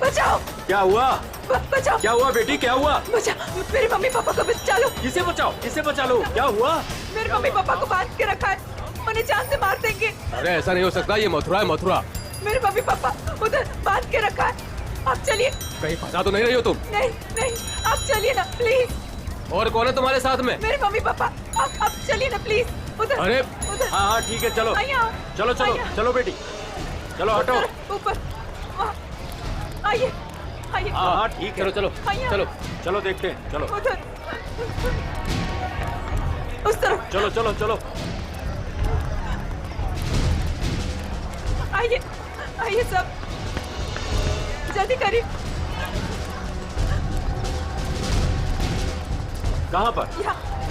बचाओ। क्या हुआ? बचाओ। क्या हुआ बेटी, क्या हुआ? बचा, मेरे मम्मी पापा को बचा लो। किसे बचाओ, किसे बचा लो? क्या हुआ? मेरे मम्मी पापा को बांध के रखा है, उन्हें जान से मार देंगे। अरे ऐसा नहीं हो सकता, ये मथुरा है मथुरा। मेरे मम्मी पापा उधर बांध के रखा है, आप चलिए। कहीं फंसा तो नहीं रही हो तुम? नहीं नहीं, आप चलिए ना प्लीज। और कौन है तुम्हारे साथ में? मेरे मम्मी पापा, आप चलिए ना प्लीज उधर। अरे उधर। हाँ ठीक है, चलो चलो चलो चलो बेटी, चलो हटो। ऊपर आइए आइए। हाँ ठीक है, चलो चलो चलो चलो देखते हैं, चलो उधर उस तरफ। चलो चलो चलो। आइए आइए सब, जल्दी करिए। कहाँ पर?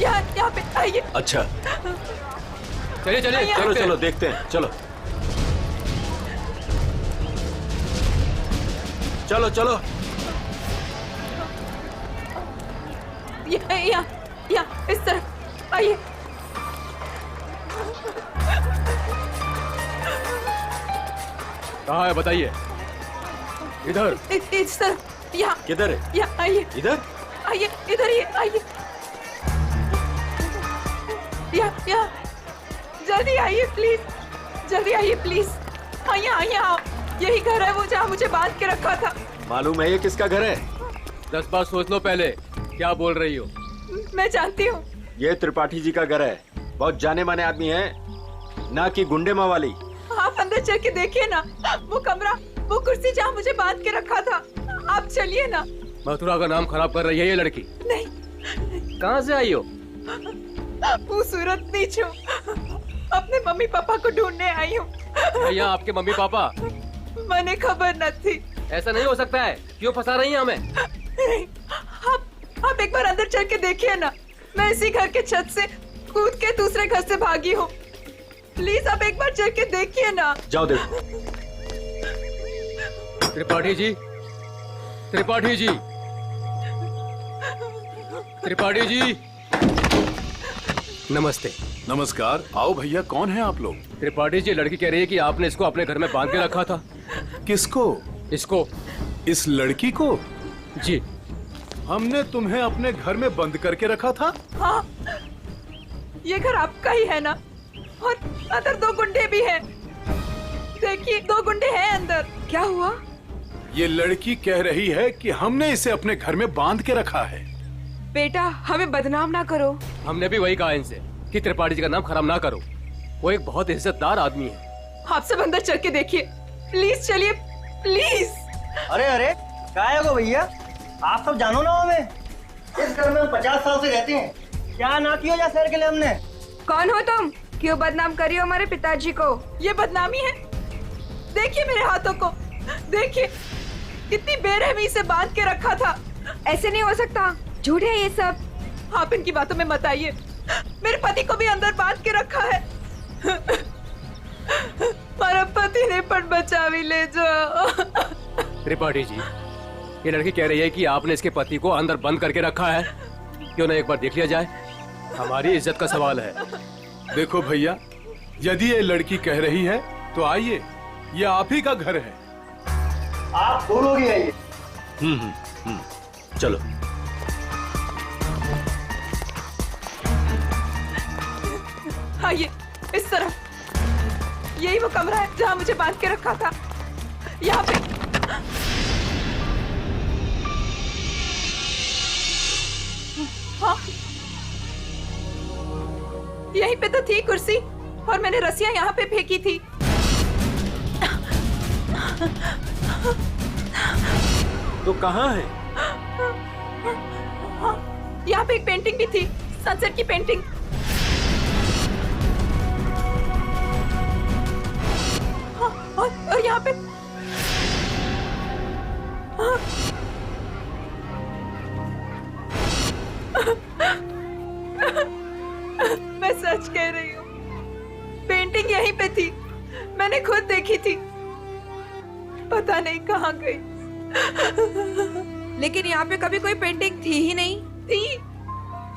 यहाँ पे आइए। अच्छा चलिए चलिए, चलो चलो देखते हैं, चलो चलो चलो। यहाँ इस तरफ आइए। कहाँ है बताइए? इधर। इस तरफ। यहाँ। किधर है? यहाँ आइए। इधर आइए, इधर ही आइए। यहाँ जल्दी आइए प्लीज, जल्दी आइए प्लीज। आइए आओ, यही घर है वो जहाँ मुझे बांध के रखा था। मालूम है ये किसका घर है? 10 बार सोच लो पहले, क्या बोल रही हो? मैं जानती हूँ। ये त्रिपाठी जी का घर है, बहुत जाने माने आदमी है, ना कि गुंडे मवाली। आप अंदर चल के देखिए ना, वो कमरा, वो कुर्सी जहाँ मुझे बांध के रखा था। आप चलिए ना। मथुरा का नाम खराब कर रही है ये लड़की। नहीं। कहाँ से आई हो? वो सूरत नीचू, अपने मम्मी पापा को ढूंढने आई हूँ। भैया आपके मम्मी पापा? मैंने खबर न थी। ऐसा नहीं हो सकता है, क्यों फंसा रही हैं हमें? नहीं, आप एक बार अंदर चल के देखिए ना, मैं इसी घर के छत से कूद के दूसरे घर से भागी हूँ। प्लीज आप एक बार चल के देखिए ना। जाओ देखो। त्रिपाठी जी, त्रिपाठी जी, त्रिपाठी जी, नमस्ते। नमस्कार, आओ भैया, कौन है आप लोग? त्रिपाठी जी, लड़की कह रही है कि आपने इसको अपने घर में बांध के रखा था। किसको? इसको। इस लड़की को? जी। हमने तुम्हें अपने घर में बंद करके रखा था? हाँ, ये घर आपका ही है ना? और अंदर 2 गुंडे भी हैं। देखिए 2 गुंडे हैं अंदर। क्या हुआ? ये लड़की कह रही है कि हमने इसे अपने घर में बांध के रखा है। बेटा, हमें बदनाम ना करो। हमने भी वही कहा इनसे कि त्रिपाठी जी का नाम खराब ना करो, वो एक बहुत इज्जतदार आदमी है। आप सब अंदर चल के देखिए, प्लीज चलिए प्लीज। अरे क्या है भैया, आप सब जानो ना हमें, इस घर में हम 50 साल से रहते हैं, क्या ना किया जा शहर के लिए हमने। कौन हो तुम? क्यों बदनाम करी हो हमारे पिताजी को? ये बदनामी है? देखिए मेरे हाथों को, देखिए कितनी बेरहमी से बांध के रखा था। ऐसे नहीं हो सकता, झूठ है ये सब। आप इनकी बातों में मत आइए, मेरे पति को भी अंदर बांध के रखा है। हमारा पति ने पण बचा भी ले जाओ। त्रिपाठी जी, ये लड़की कह रही है कि आपने इसके पति को अंदर बंद करके रखा है, क्यों ना एक बार देख लिया जाए? हमारी इज्जत का सवाल है। देखो भैया, यदि ये लड़की कह रही है तो आइए, ये आप ही का घर है। आप दो लोग ही आइए। चलो। आइए इस तरफ, यही वो कमरा है जहाँ मुझे बांध के रखा था। यहाँ पे हाँ, यहीं पे तो थी कुर्सी और मैंने रस्सियां यहाँ पे फेंकी थी। तो कहाँ है? यहाँ पे एक पेंटिंग भी थी, सनसेट की पेंटिंग। हाँ, और यहाँ पे हाँ। मैं सच कह रही हूँ, पेंटिंग यहीं पे थी, मैंने खुद देखी थी, पता नहीं कहाँ गई। लेकिन यहाँ पे कभी कोई पेंटिंग थी ही नहीं। थी,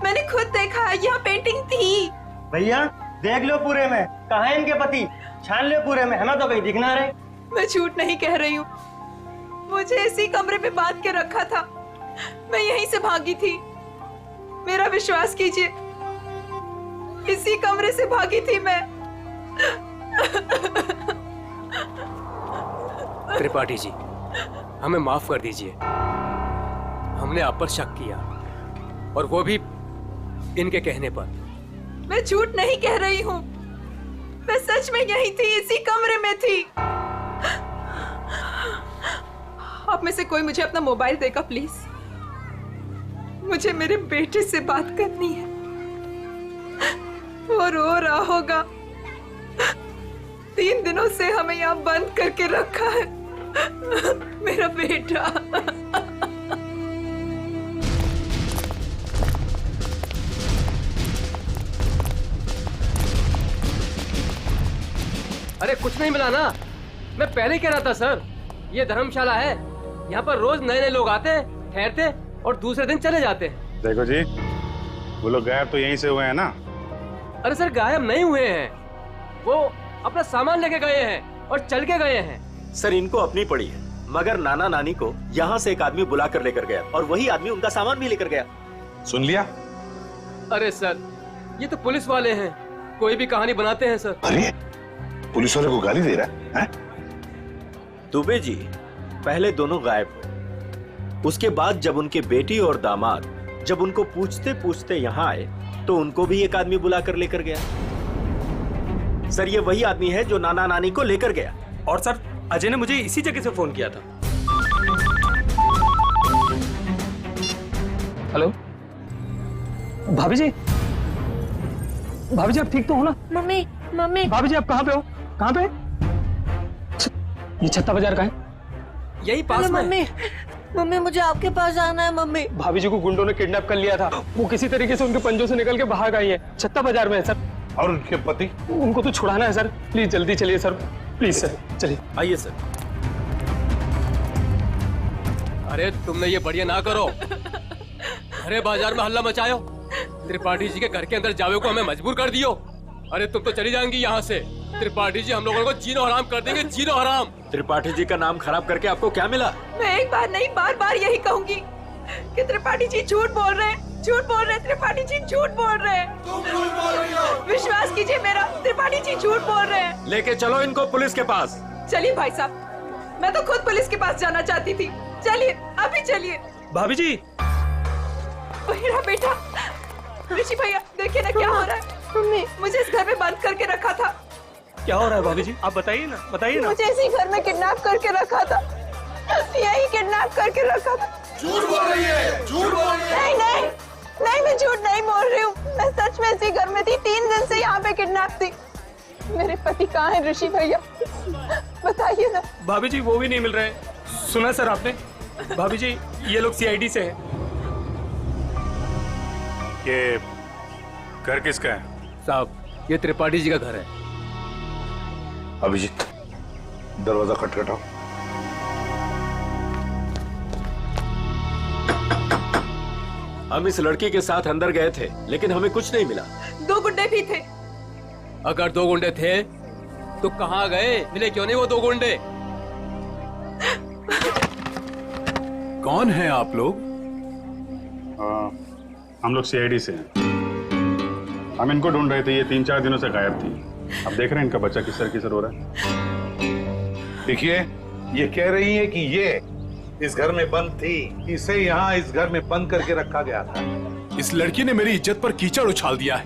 मैंने खुद देखा है, यहाँ पेंटिंग थी। भैया देख लो पूरे में, कहाँ है इनके पति, छान लो पूरे में, हमें तो कहीं दिख ना रहे। मैं झूठ नहीं कह रही हूँ, मुझे इसी कमरे में बांध के रखा था। मैं यहीं से भागी थी। मेरा विश्वास कीजिए, इसी कमरे से भागी थी मैं। त्रिपाठी जी, हमें माफ कर दीजिए। हमने आप पर शक किया, और वो भी इनके कहने पर। मैं झूठ नहीं कह रही हूँ, मैं सच में यहीं थी, इसी कमरे में थी। आप में से कोई मुझे अपना मोबाइल देगा प्लीज? मुझे मेरे बेटे से बात करनी है। वो रो रहा होगा। 3 दिनों से हमें यहाँ बंद करके रखा है। मेरा बेटा। अरे कुछ नहीं मिला ना, मैं पहले ही कह रहा था सर, ये धर्मशाला है। यहाँ पर रोज नए नए लोग आते हैं, ठहरते और दूसरे दिन चले जाते हैं। देखो जी, वो लोग गायब तो यहीं से हुए हैं ना? अरे सर, गायब नहीं हुए हैं, वो अपना सामान लेके गए हैं और चल के गए हैं। सर, इनको अपनी पड़ी है, मगर नाना नानी को यहाँ से एक आदमी बुला कर लेकर गया, और वही आदमी उनका सामान भी लेकर गया। सुन लिया? अरे सर, ये तो पुलिस वाले हैं, कोई भी कहानी बनाते हैं सर। अरे पुलिस वाले को गाली दे रहा है? दुबे जी, पहले दोनों गायब हुए, उसके बाद जब उनके बेटी और दामाद जब उनको पूछते पूछते यहाँ आए, तो उनको भी एक आदमी बुला कर लेकर गया। सर, ये वही आदमी है जो नाना नानी को लेकर गया। और सर, अजय ने मुझे इसी जगह से फोन किया था। हेलो भाभी जी, भाभी जी आप ठीक तो हो ना? Mummy mummy. भाभी जी आप कहाँ पे हो? कहाँ पे? ये छत्ता बाजार का है? यही पास में। मम्मी मम्मी, मुझे आपके पास आना है मम्मी। भाभी जी को गुंडों ने किडनैप कर लिया था, वो किसी तरीके से उनके पंजों से निकल के बाहर गई है, छत्ता बाजार में है सर। और उनके पति? उनको तो छुड़ाना है सर, प्लीज जल्दी चलिए सर, प्लीज सर, चलिए। आइए सर। अरे तुमने ये बढ़िया ना करो, अरे बाजार में हल्ला मचायो, त्रिपाठी जी के घर के अंदर जावे को हमें मजबूर कर दियो। अरे तुम तो चली जाएंगी यहाँ से। त्रिपाठी जी हम लोगों को जीनो हराम कर देंगे, जीनो हराम। त्रिपाठी जी का नाम खराब करके आपको क्या मिला? मैं एक बार नहीं, बार बार यही कहूंगी कि त्रिपाठी जी झूठ बोल रहे हैं, झूठ बोल रहे हैं, त्रिपाठी जी झूठ बोल रहे हैं। विश्वास कीजिए मेरा, त्रिपाठी जी झूठ बोल रहे हैं। लेके चलो इनको पुलिस के पास। चलिए भाई साहब, मैं तो खुद पुलिस के पास जाना चाहती थी। चलिए, अभी चलिए। भाभी जी, मेरा बेटा ऋषि भैया, देखिए ना क्या हो रहा है। मम्मी, मुझे इस घर में बंद करके रखा था। क्या हो रहा है भाभी जी? आप बताइए ना, बताइए ना। मुझे इसी घर में किडनैप करके रखा था, यही किडनैप करके रखा था। झूठ बोल रही है, झूठ बोल रही है। नहीं नहीं नहीं, मैं झूठ नहीं बोल रही हूँ, मैं सच में इसी घर में थी। 3 दिन से यहाँ पे किडनैप थी। मेरे पति कहाँ है ऋषि भैया, बताइए ना। भाभी जी वो भी नहीं मिल रहे। सुना सर आपने? भाभी जी ये लोग सीआईडी से हैं। ये घर किसका है? साहब, ये त्रिपाठी जी का घर है। अभिजीत, दरवाजा खटखटाओ। हम इस लड़की के साथ अंदर गए थे, लेकिन हमें कुछ नहीं मिला। 2 गुंडे भी थे। अगर 2 गुंडे थे तो कहाँ गए? मिले क्यों नहीं वो 2 गुंडे? कौन हैं आप लोग? हम लोग सीआईडी से हैं। हम इनको ढूंढ रहे थे, ये 3-4 दिनों से गायब थी। अब देख रहे हैं इनका बच्चा किसर हो रहा है। देखिए, ये कह रही है कि ये इस घर में बंद थी, इसे यहाँ इस घर में बंद करके रखा गया था। इस लड़की ने मेरी इज्जत पर कीचड़ उछाल दिया है,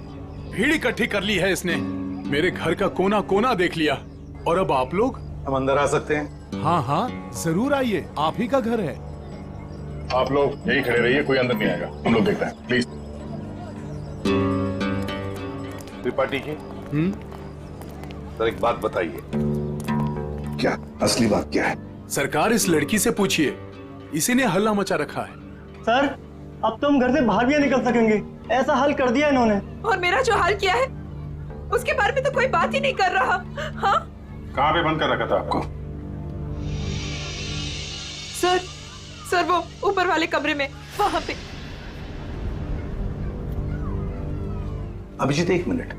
भीड़ इकट्ठी कर ली है इसने, मेरे घर का कोना कोना देख लिया। और अब आप लोग? हम अंदर आ सकते हैं? हाँ हाँ जरूर आइए, आप ही का घर है। आप लोग यही खड़े रहिए, कोई अंदर नहीं आएगा, हम लोग देखते हैं, प्लीज। त्रिपाठी जी, सर एक बात बताइए। क्या असली बात क्या है? सरकार, इस लड़की से पूछिए, इसी ने हल्ला मचा रखा है। सर, अब तो हम घर से बाहर भी नहीं निकल सकेंगे, ऐसा हाल कर दिया इन्होंने। और मेरा जो हाल किया है उसके बारे में तो कोई बात ही नहीं कर रहा। हाँ, कहाँ पे बंद कर रखा था आपको? सर वो ऊपर वाले कमरे में, वहां पे। अभिजीत, 1 मिनट।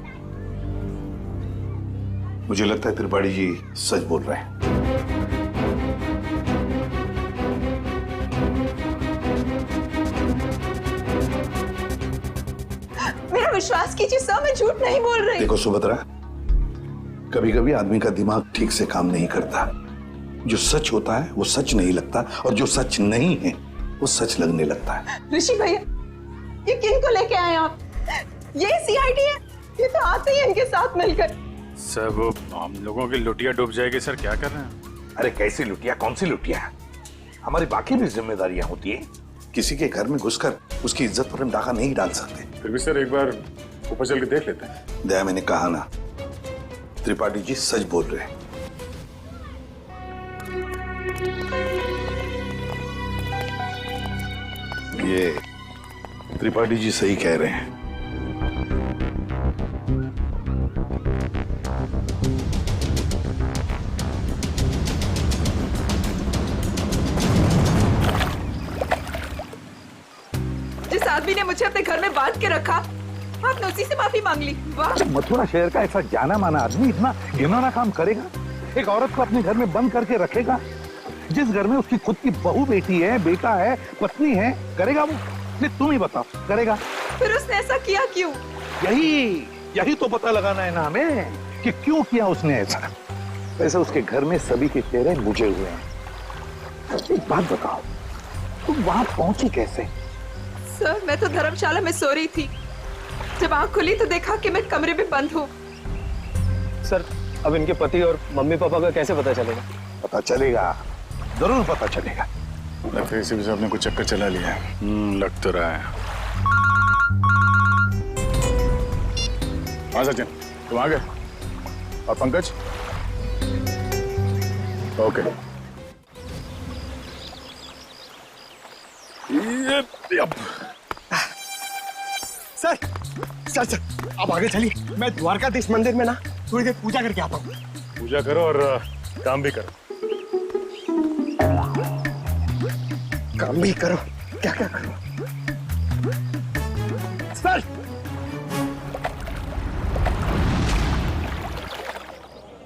मुझे लगता है त्रिपाठी जी सच बोल रहे हैं। विश्वास कीजिए सर, मैं झूठ नहीं बोल रही। देखो सुभद्रा, कभी कभी आदमी का दिमाग ठीक से काम नहीं करता। जो सच होता है वो सच नहीं लगता, और जो सच नहीं है वो सच लगने लगता है। ऋषि भैया, ये किन को लेके आए आप? ये सीआईडी है? ये तो आते ही इनके साथ मिलकर। सर वो हम लोगों की लुटिया डूब जाएगी सर, क्या कर रहे हैं? अरे कैसी लुटिया, कौन सी लुटिया? हमारी बाकी भी जिम्मेदारियां होती है। किसी के घर में घुसकर उसकी इज्जत पर हम डाका नहीं डाल सकते। फिर भी सर एक बार ऊपर चल के देख लेते हैं। दया, मैंने कहा ना, त्रिपाठी जी सच बोल रहे हैं। ये त्रिपाठी जी सही कह रहे हैं। जिस आदमी ने मुझे अपने घर में बांध के रखा, आपने उसी से माफी मांग ली। वाह! मथुरा शहर का ऐसा जाना माना आदमी इतना घिनौना काम करेगा? एक औरत को अपने घर में बंद करके रखेगा? जिस घर में उसकी खुद की बहू बेटी है, बेटा है, पत्नी है, करेगा वो? नहीं, तुम ही बताओ, करेगा? फिर उसने ऐसा किया क्यों? यही तो पता लगाना है ना हमें कि क्यों किया उसने ऐसा। वैसे उसके घर में सभी के चेहरे बुझे हुए हैं। एक बात बताओ, तुम वहां पहुंची कैसे? सर, मैं तो धर्मशाला में सो रही थी। जब आंख खुली तो देखा कि मैं कमरे में बंद हूँ। सर, अब इनके पति और मम्मी पापा का कैसे पता चलेगा? पता चलेगा, जरूर पता चलेगा। लगता है इसी वजह से आपने कुछ चक्कर चला लिया है। लग तो रहा है। हाँ सचिन, तुम आ गए? और Pankaj? Okay. Sir sir sir आप आगे चलिए, मैं द्वारकाधीश मंदिर में ना थोड़ी देर पूजा करके आता हूँ। पूजा करो और काम भी करो। काम भी करो, क्या क्या करो? सर,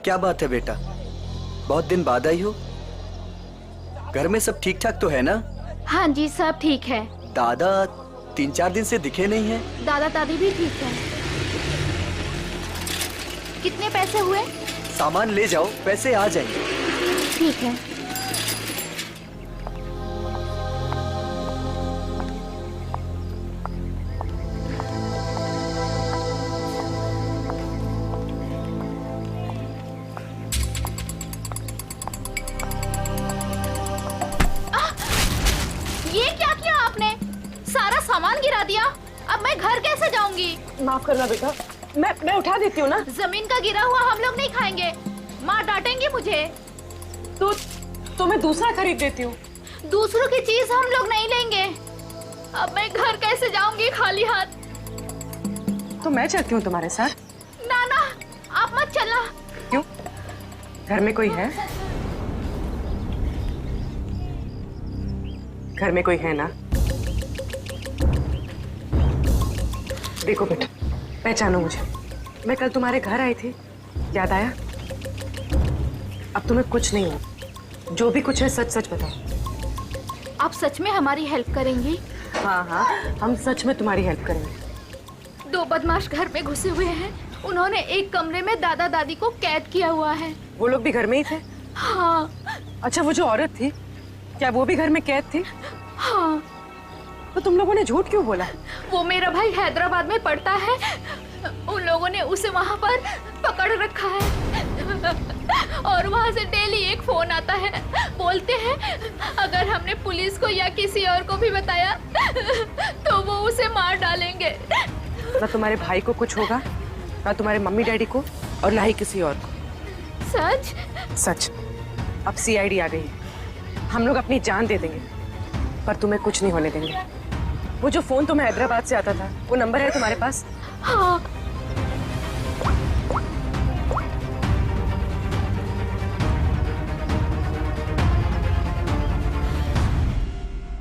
क्या बात है बेटा, बहुत दिन बाद आई हो? घर में सब ठीक ठाक तो है ना? हाँ जी, सब ठीक है। दादा 3-4 दिन से दिखे नहीं है। दादा दादी भी ठीक है। कितने पैसे हुए? सामान ले जाओ, पैसे आ जाएंगे। ठीक है। ये क्या किया आपने? सारा सामान गिरा दिया। अब मैं घर कैसे जाऊंगी? माफ करना बेटा, मैं उठा देती हूँ ना। जमीन का गिरा हुआ हम लोग नहीं खाएंगे, माँ डांटेंगी मुझे। तो मैं दूसरा खरीद देती हूँ। दूसरों की चीज हम लोग नहीं लेंगे। अब मैं घर कैसे जाऊंगी खाली हाथ? तो मैं चलती हूँ तुम्हारे साथ। ना ना, आप मत चलना। क्यों? घर में कोई है? घर में कोई है ना? देखो बेटा, पहचानो मुझे। मैं कल तुम्हारे घर आई थी, याद आया? अब तुम्हें कुछ नहीं हो, जो भी कुछ है सच सच बताओ। आप सच में हमारी हेल्प करेंगी? हाँ हाँ, हम सच में तुम्हारी हेल्प करेंगे। 2 बदमाश घर में घुसे हुए हैं। उन्होंने एक कमरे में दादा दादी को कैद किया हुआ है। वो लोग भी घर में ही थे? हाँ। अच्छा, वो जो औरत थी, क्या वो भी घर में कैद थी? हाँ। तो तुम लोगों ने झूठ क्यों बोला? वो मेरा भाई हैदराबाद में पढ़ता है, उन लोगों ने उसे वहाँ पर पकड़ रखा है और वहाँ से डेली एक फोन आता है। बोलते हैं अगर हमने पुलिस को या किसी और को भी बताया तो वो उसे मार डालेंगे। ना तुम्हारे भाई को कुछ होगा, ना तुम्हारे मम्मी डैडी को, और ना ही किसी और को। सच? सच। अब सीआईडी आ गई है, हम लोग अपनी जान दे देंगे, पर तुम्हें कुछ नहीं होने देंगे। वो जो फोन तुम्हें हैदराबाद से आता था, वो नंबर है तुम्हारे पास? हाँ।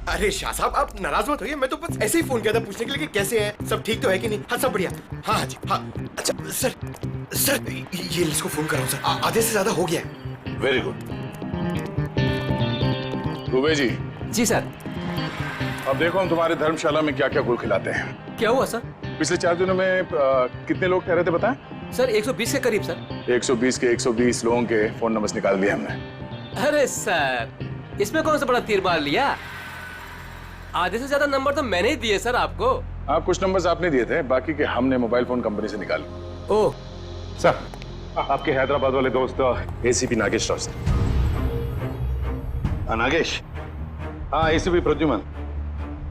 अरे शाह साहब, आप नाराज मत होइए, मैं तो बस ऐसे ही फोन किया था पूछने के लिए कि कैसे हैं, सब ठीक तो है कि नहीं? हाँ सब बढ़िया। हाँ जी हाँ। अच्छा सर ये इसको फोन कर रहा हूँ सर, आधे से ज्यादा हो गया है। Very good. दुबे जी। जी सर। अब देखो हम तुम्हारे धर्मशाला में क्या क्या गुल खिलाते हैं। क्या हुआ सर? पिछले 4 दिनों में कितने लोग ठहरे थे बताएं? सर 120 के करीब सर। 120 के 120 लोगों के फोन नंबर्स निकाल दिए हमने। अरे सर इसमें कौन सा बड़ा तीर मार लिया? आधे से ज्यादा नंबर तो मैंने ही दिए सर आपको। आप कुछ नंबर्स आपने दिए थे, बाकी के हमने मोबाइल फोन कंपनी से निकाले। ओह सर, आपके हैदराबाद वाले दोस्त एसीपी नागेश राव। नागेश? हाँ एसीपी प्रद्युमन।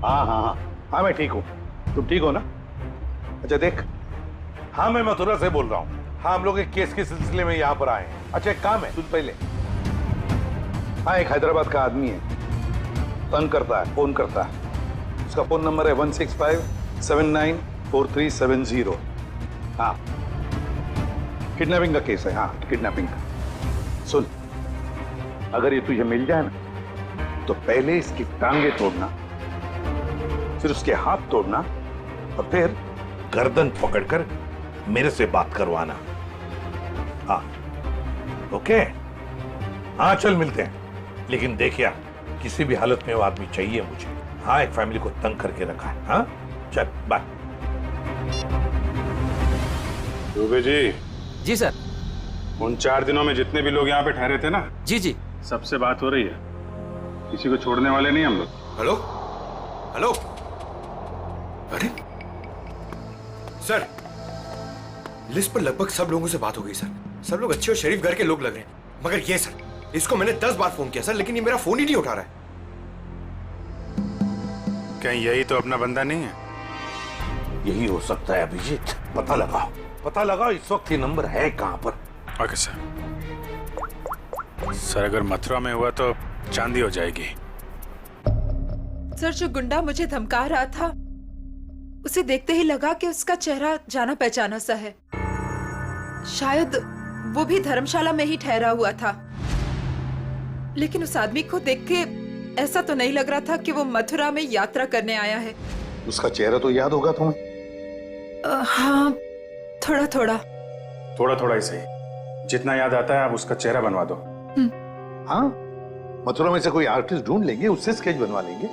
हाँ मैं ठीक हूँ। तुम ठीक हो ना? अच्छा देख, हाँ मैं मथुरा से बोल रहा हूँ। हाँ हम लोग एक केस के सिलसिले में यहाँ पर आए हैं। अच्छा एक काम है, सुन पहले। हाँ एक हैदराबाद का आदमी है, तंग करता है, फोन करता है। उसका फोन नंबर है 165794370। हाँ किडनैपिंग का केस है। हाँ किडनैपिंग का। सुन, अगर ये तुझे मिल जाए ना तो पहले इसकी टांगे तोड़ना, फिर उसके हाथ तोड़ना और फिर गर्दन पकड़कर मेरे से बात करवाना। हाँ ओके? हाँ चल मिलते हैं, लेकिन देखिए किसी भी हालत में वो आदमी चाहिए मुझे। हाँ एक फैमिली को तंग करके रखा है। हाँ चल बाय। दुबे जी। जी सर। उन 4 दिनों में जितने भी लोग यहाँ पे ठहरे थे ना, जी जी, सबसे बात हो रही है। किसी को छोड़ने वाले नहीं हम लोग। Hello hello. अरे सर, लिस्ट पर लगभग सब लोगों से बात हो गई सर। सब लोग अच्छे और शरीफ घर के लोग लग रहे हैं, मगर ये सर, इसको मैंने 10 बार फोन किया सर, लेकिन ये मेरा फोन ही नहीं उठा रहा है। कहीं यही तो अपना बंदा नहीं है? यही हो सकता है अभिजीत। पता लगाओ, पता लगाओ इस वक्त ये नंबर है कहां पर। Okay sir. सर अगर मथुरा में हुआ तो चांदी हो जाएगी। सर जो गुंडा मुझे धमका रहा था, उसे देखते ही लगा कि उसका चेहरा जाना पहचाना सा है। शायद वो भी धर्मशाला में ही ठहरा हुआ था, लेकिन उस आदमी को देख के ऐसा तो नहीं लग रहा था कि वो मथुरा में यात्रा करने आया है। उसका चेहरा तो याद होगा तुम्हें? हाँ थोड़ा थोड़ा। थोड़ा थोड़ा ही सही, जितना याद आता है आप उसका चेहरा बनवा दो। हाँ मथुरा में से कोई आर्टिस्ट ढूंढ लेंगे, उससे स्केच बनवा लेंगे।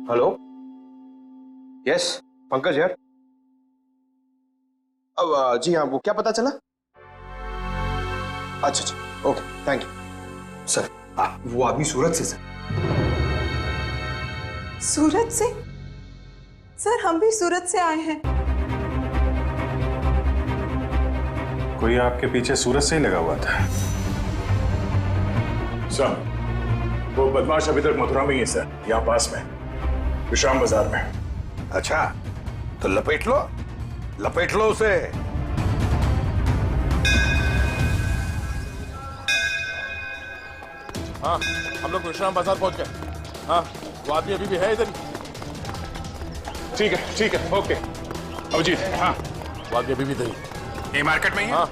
हेलो यस पंकज यार। अब जी हाँ, वो क्या पता चला? अच्छा ओके थैंक यू सर। वो आदमी सूरत से सर। सूरत से? सर हम भी सूरत से आए हैं। कोई आपके पीछे सूरत से ही लगा हुआ था? सर वो बदमाश अभी तक मथुरा में ही है सर, यहाँ पास में विश्राम बाजार में। अच्छा तो लपेट लो उसे। हाँ हम लोग विश्राम बाजार पहुंच गए। हाँ वो आदमी अभी भी है इधर ही। ठीक है ओके अभिजीत। हाँ वो आदमी अभी भी इधर ही। ये मार्केट में ही है? हाँ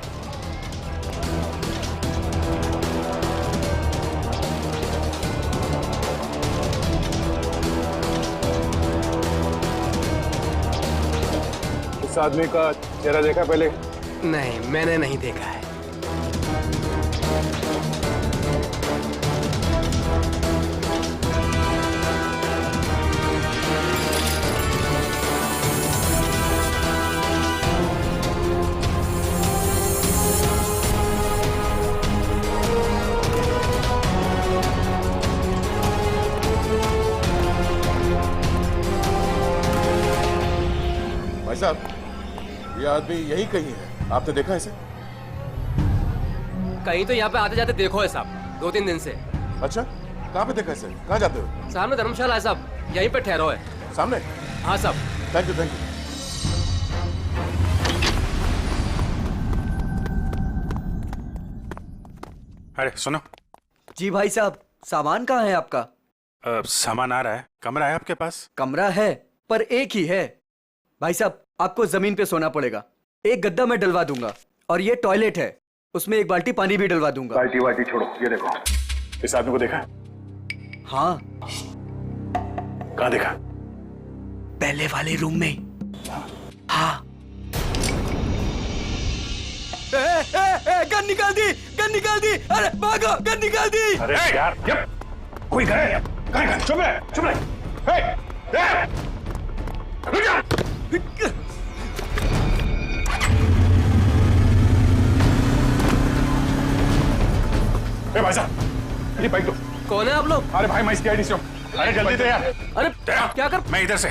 इस आदमी का चेहरा देखा पहले? नहीं मैंने नहीं देखा है। भाई साहब ये आदमी यही कहीं है, आपने देखा इसे? कहीं तो यहाँ पे आते जाते देखो है साहब, 2-3 दिन से। अच्छा कहाँ पे देखा इसे? कहाँ जाते हो? सामने धर्मशाला है साहब, यहीं पे ठहरो है। सामने? हाँ साहब। Thank you. अरे सुनो। जी भाई साहब, सामान कहाँ है आपका? सामान आ रहा है। कमरा है आपके पास? कमरा है पर एक ही है भाई साहब, आपको जमीन पे सोना पड़ेगा। एक गद्दा मैं डलवा दूंगा और ये टॉयलेट है, उसमें एक बाल्टी पानी भी डलवा दूंगा। बाल्टी छोड़ो, ये देखो इस आदमी को देखा? हाँ। कहाँ देखा? पहले वाले रूम में। हाँ। गन निकाल दी, गन निकाल दी। अरे भागो, गन निकाल दी। अरे यार कोई गए? चुप रहे। रुक जा। भाई साहब ये बाइक दो। कौन है आप लोग? अरे भाई मैं इसकी आईडी से हूँ। अरे जल्दी दे यार। अरे क्या कर? मैं इधर से।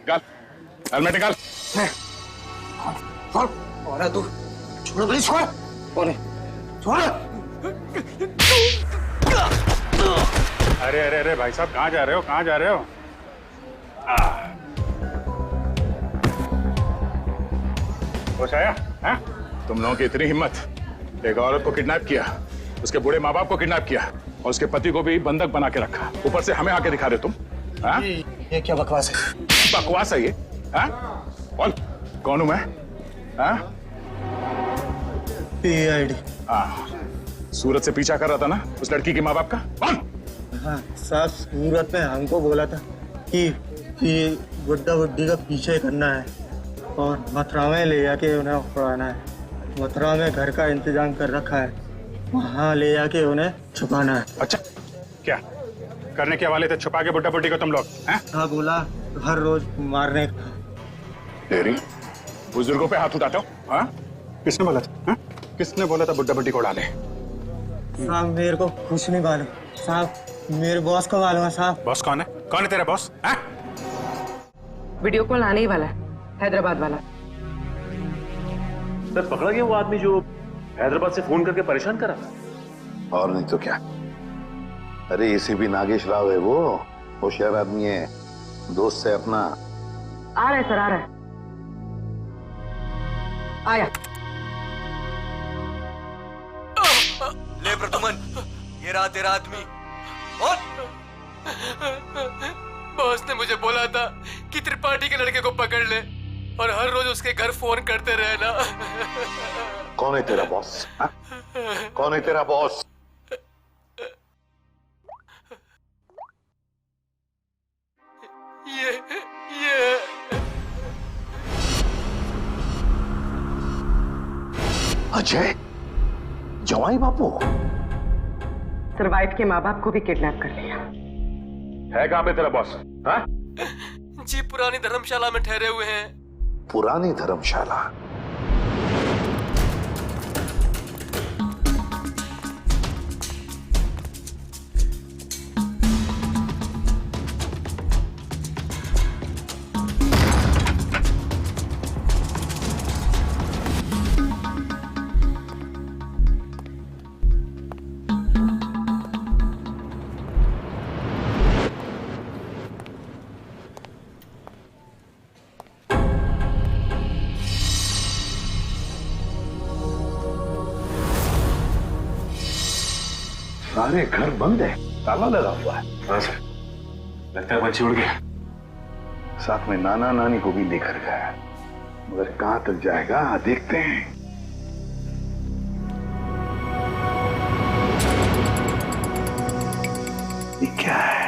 निकाल हेलमेट निकाल। छोड़ तू, छोड़ प्लीज, छोड़। छोड़। अरे अरे अरे भाई साहब कहाँ जा रहे हो, कहाँ जा रहे हो? होश आया? हाँ? तुम लोगों की इतनी हिम्मत, एक औरत को किडनैप किया, उसके बूढ़े माँ बाप को किडनैप किया और उसके पति को भी बंधक बना के रखा, ऊपर से हमें आके दिखा रहे तुम? हाँ? ये क्या बकवास है? बकवास है ये? हाँ? बोल कौन हूं मैं? हाँ? PID। हाँ, सूरत से पीछा कर रहा था ना उस लड़की के माँ बाप का? कौन? हाँ साहब, सूरत में हमको बोला था कि बुड्ढा बुड्ढी का पीछे करना है और मथुरा में ले जाके उन्हें उड़ाना है। मथुरा में घर का इंतजाम कर रखा है, वहाँ ले जाके उन्हें छुपाना है। अच्छा, क्या करने के वाले थे? छुपा के बुड्ढा बुड्ढी को तुम लोग? हाँ बोला, हर रोज मारने का। तेरी बुजुर्गों पे हाथ उठाते हो? हाँ? किसने बोला था? हाँ? किसने बोला था बुड्ढा बुड्ढी को उड़ा ले? साहब मेरे को कुछ नहीं मालूम साहब, मेरे बॉस को मालूम है साहब। बॉस कौन है? कौन है तेरा बॉस? हाँ? वीडियो कॉल आने ही वाला है, हैदराबाद वाला। सर पकड़ा गया वो आदमी जो हैदराबाद से फोन करके परेशान करा था? और नहीं तो क्या। अरे एसीपी नागेश राव है वो, होशियार आदमी है, दोस्त है अपना। आ रहे सर, आ रहे। आया। ले प्रतुमन, ये रहा तेरा आदमी। बॉस ने मुझे बोला था कि त्रिपाठी के लड़के को पकड़ ले और हर रोज उसके घर फोन करते रहना। कौन है तेरा बॉस? कौन है तेरा बॉस? ये अजय, जवाई बापू। सर वाइफ के माँ बाप को भी किडनैप कर लिया है। कहाँ पे तेरा बॉस? हाँ? जी पुरानी धर्मशाला में ठहरे हुए हैं। पुरानी धर्मशाला? सारे घर बंद है, ताला लगा हुआ है। हाँ सर, लगता है पंछी उड़ गया। साथ में नाना नानी को भी लेकर गया, मगर कहां तक जाएगा देखते हैं। ये क्या है?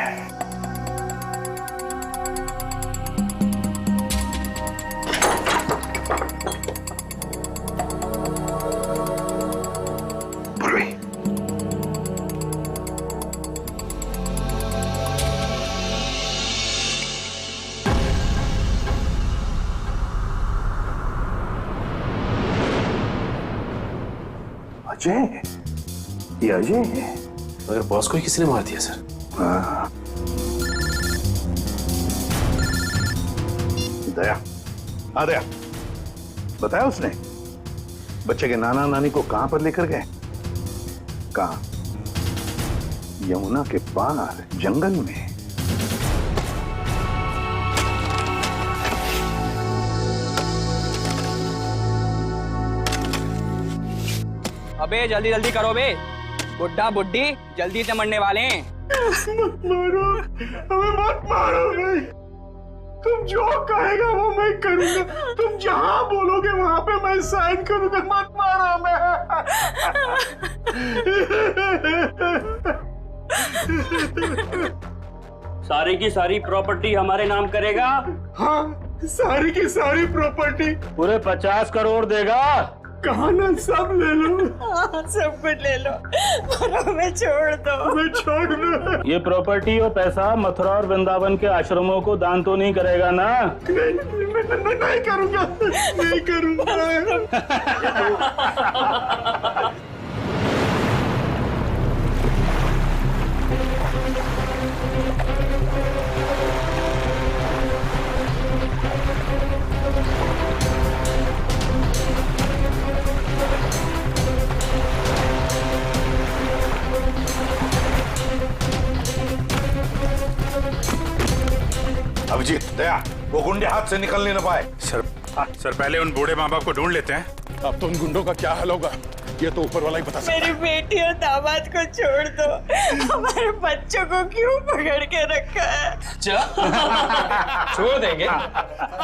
अजय, ये अजय है। मगर बॉस को ही किसी ने मार दिया सर। हाँ। दया, हाँ दया, बताया उसने बच्चे के नाना नानी को कहां पर लेकर गए? कहां? यमुना के पार जंगल में। अबे जल्दी जल्दी करो बे, बुड्ढा बुड्ढी जल्दी से मरने वाले हैं। मत मारो, हमें मत मारो भाई। तुम जो कहेगा वो मैं करूंगा। तुम जहां बोलोगे वहां पे मैं साइन करूंगा। मत मारो हमें। सारी की सारी प्रॉपर्टी हमारे नाम करेगा? हाँ, सारी की सारी प्रॉपर्टी। पूरे 50 करोड़ देगा? कहा ना, सब ले लो। हाँ, सब कुछ ले लो, पर हमें छोड़ दो। हमें छोड़ दो। ये प्रॉपर्टी और पैसा मथुरा और वृंदावन के आश्रमों को दान तो नहीं करेगा ना? मैं नहीं करूंगा, नहीं करूंगा। अभिजीत, दया, वो गुंडे हाथ से निकलने न पाए। सर, सर पहले उन बूढ़े माँ बाप को ढूंढ लेते हैं। अब तो उन गुंडों का क्या हाल होगा ये तो ऊपर वाला ही बता सकता है। मेरी बेटी और दामाद को छोड़ दो, हमारे बच्चों को क्यों पकड़ के रखा है? छोड़ देंगे,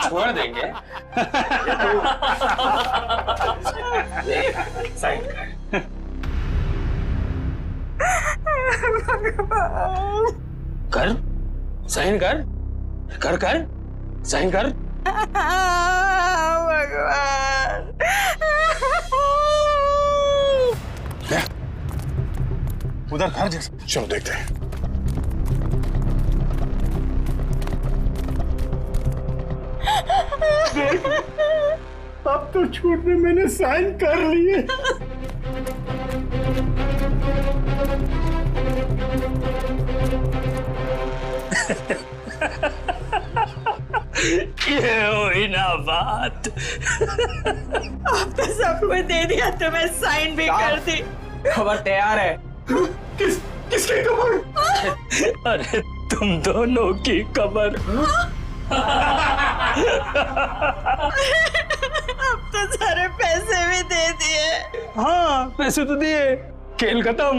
छोड़ देंगे। साइन कर, साइन कर, कर कर, साइन कर। भगवान, उधर घर जैसा, चलो देखते हैं। अब तो छूट में मैंने साइन कर लिए। ये हुई ना बात। अब तो सब कुछ दे दिया, तो मैं साइन भी कर दी। खबर तैयार है। किसकी खबर? अरे तुम दोनों की खबर। अब तो सारे पैसे भी दे दिए। हाँ, पैसे तो दिए, खेल खत्म।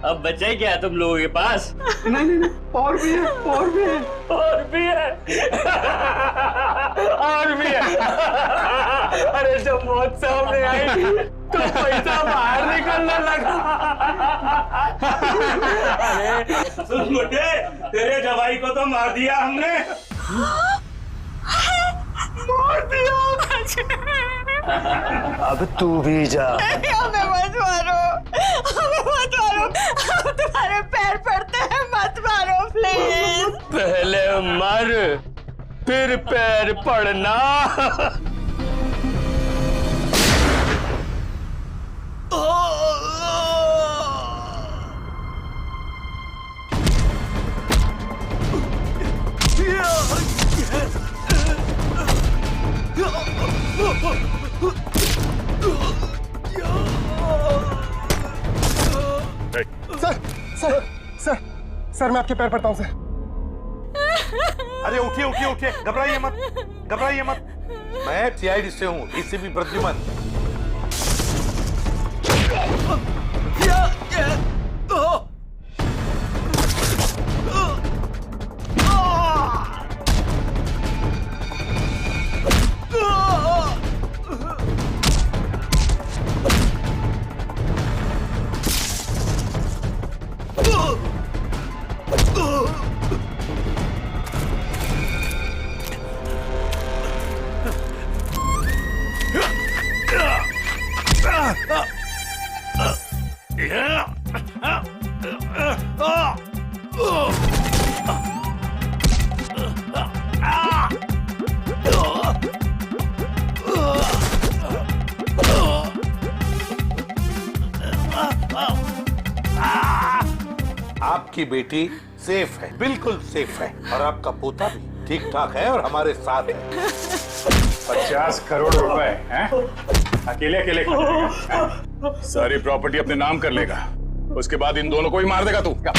अब बचा ही क्या है तुम लोगों के पास? नहीं, और भी है, और भी है, और भी है, और भी है। अरे जब मौत सामने आई तो पैसा बाहर निकलने लगा। अरे सुन बुड्ढे, तेरे जवाई को तो मार दिया हमने। मार दिया? अब तू भी जा। हमें मत मारो, हमें मत मारो, हम तुम्हारे पैर पड़ते हैं, मत मारो प्लीज। पहले मर, फिर पैर पड़ना। सर मैं आपके पैर पड़ता हूँ सर। अरे उठिए उठिए उठिए, घबराइए मत, घबराइए मत। मैं सीआईडी से हूँ, एसीपी प्रद्युमन। आपकी बेटी सेफ है, बिल्कुल सेफ है, और आपका पोता भी ठीक ठाक है और हमारे साथ है। 50 करोड़ रुपए हैं? अकेले अकेले खाएगा? सारी प्रॉपर्टी अपने नाम कर लेगा, उसके बाद इन दोनों को ही मार देगा तू। क्या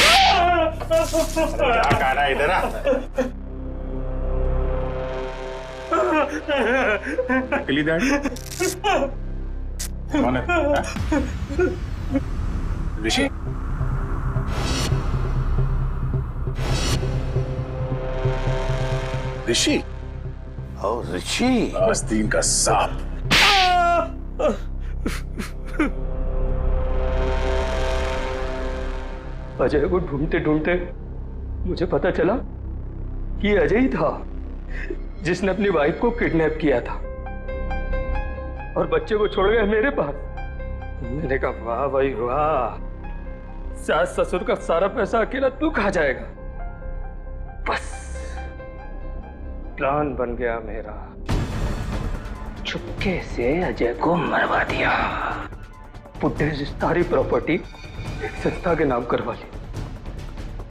कहना है इधर? नकली दाढ़ी कौन है? ऋषि? ऋषि? ओ ऋषि, आस्तीन का सांप। अजय को ढूंढते ढूंढते मुझे पता चला कि अजय ही था जिसने अपनी वाइफ को किडनैप किया था और बच्चे को छोड़ गया मेरे पास। मैंने कहा वाह भाई वाह, सास ससुर का सारा पैसा अकेला तू खा जाएगा। बस प्लान बन गया मेरा, चुपके से अजय को मरवा दिया। बुड्ढे से सारी प्रॉपर्टी एक संस्था के नाम करवा ली,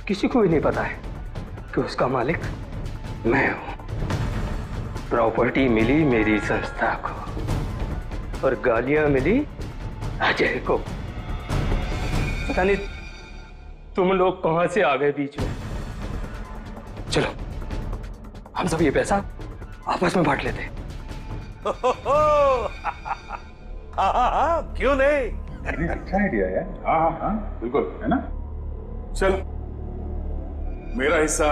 किसी को भी नहीं पता है कि उसका मालिक मैं हूं। प्रॉपर्टी मिली मेरी संस्था को और गालियां मिली अजय को। पता नहीं तुम लोग कहां से आ गए बीच में। चलो हम सब ये पैसा आपस में बांट लेते हैं। हाँ, क्यों नहीं? अच्छा आइडिया है। हाँ हाँ बिल्कुल, है ना? चल मेरा हिस्सा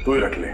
तू ही रख ले।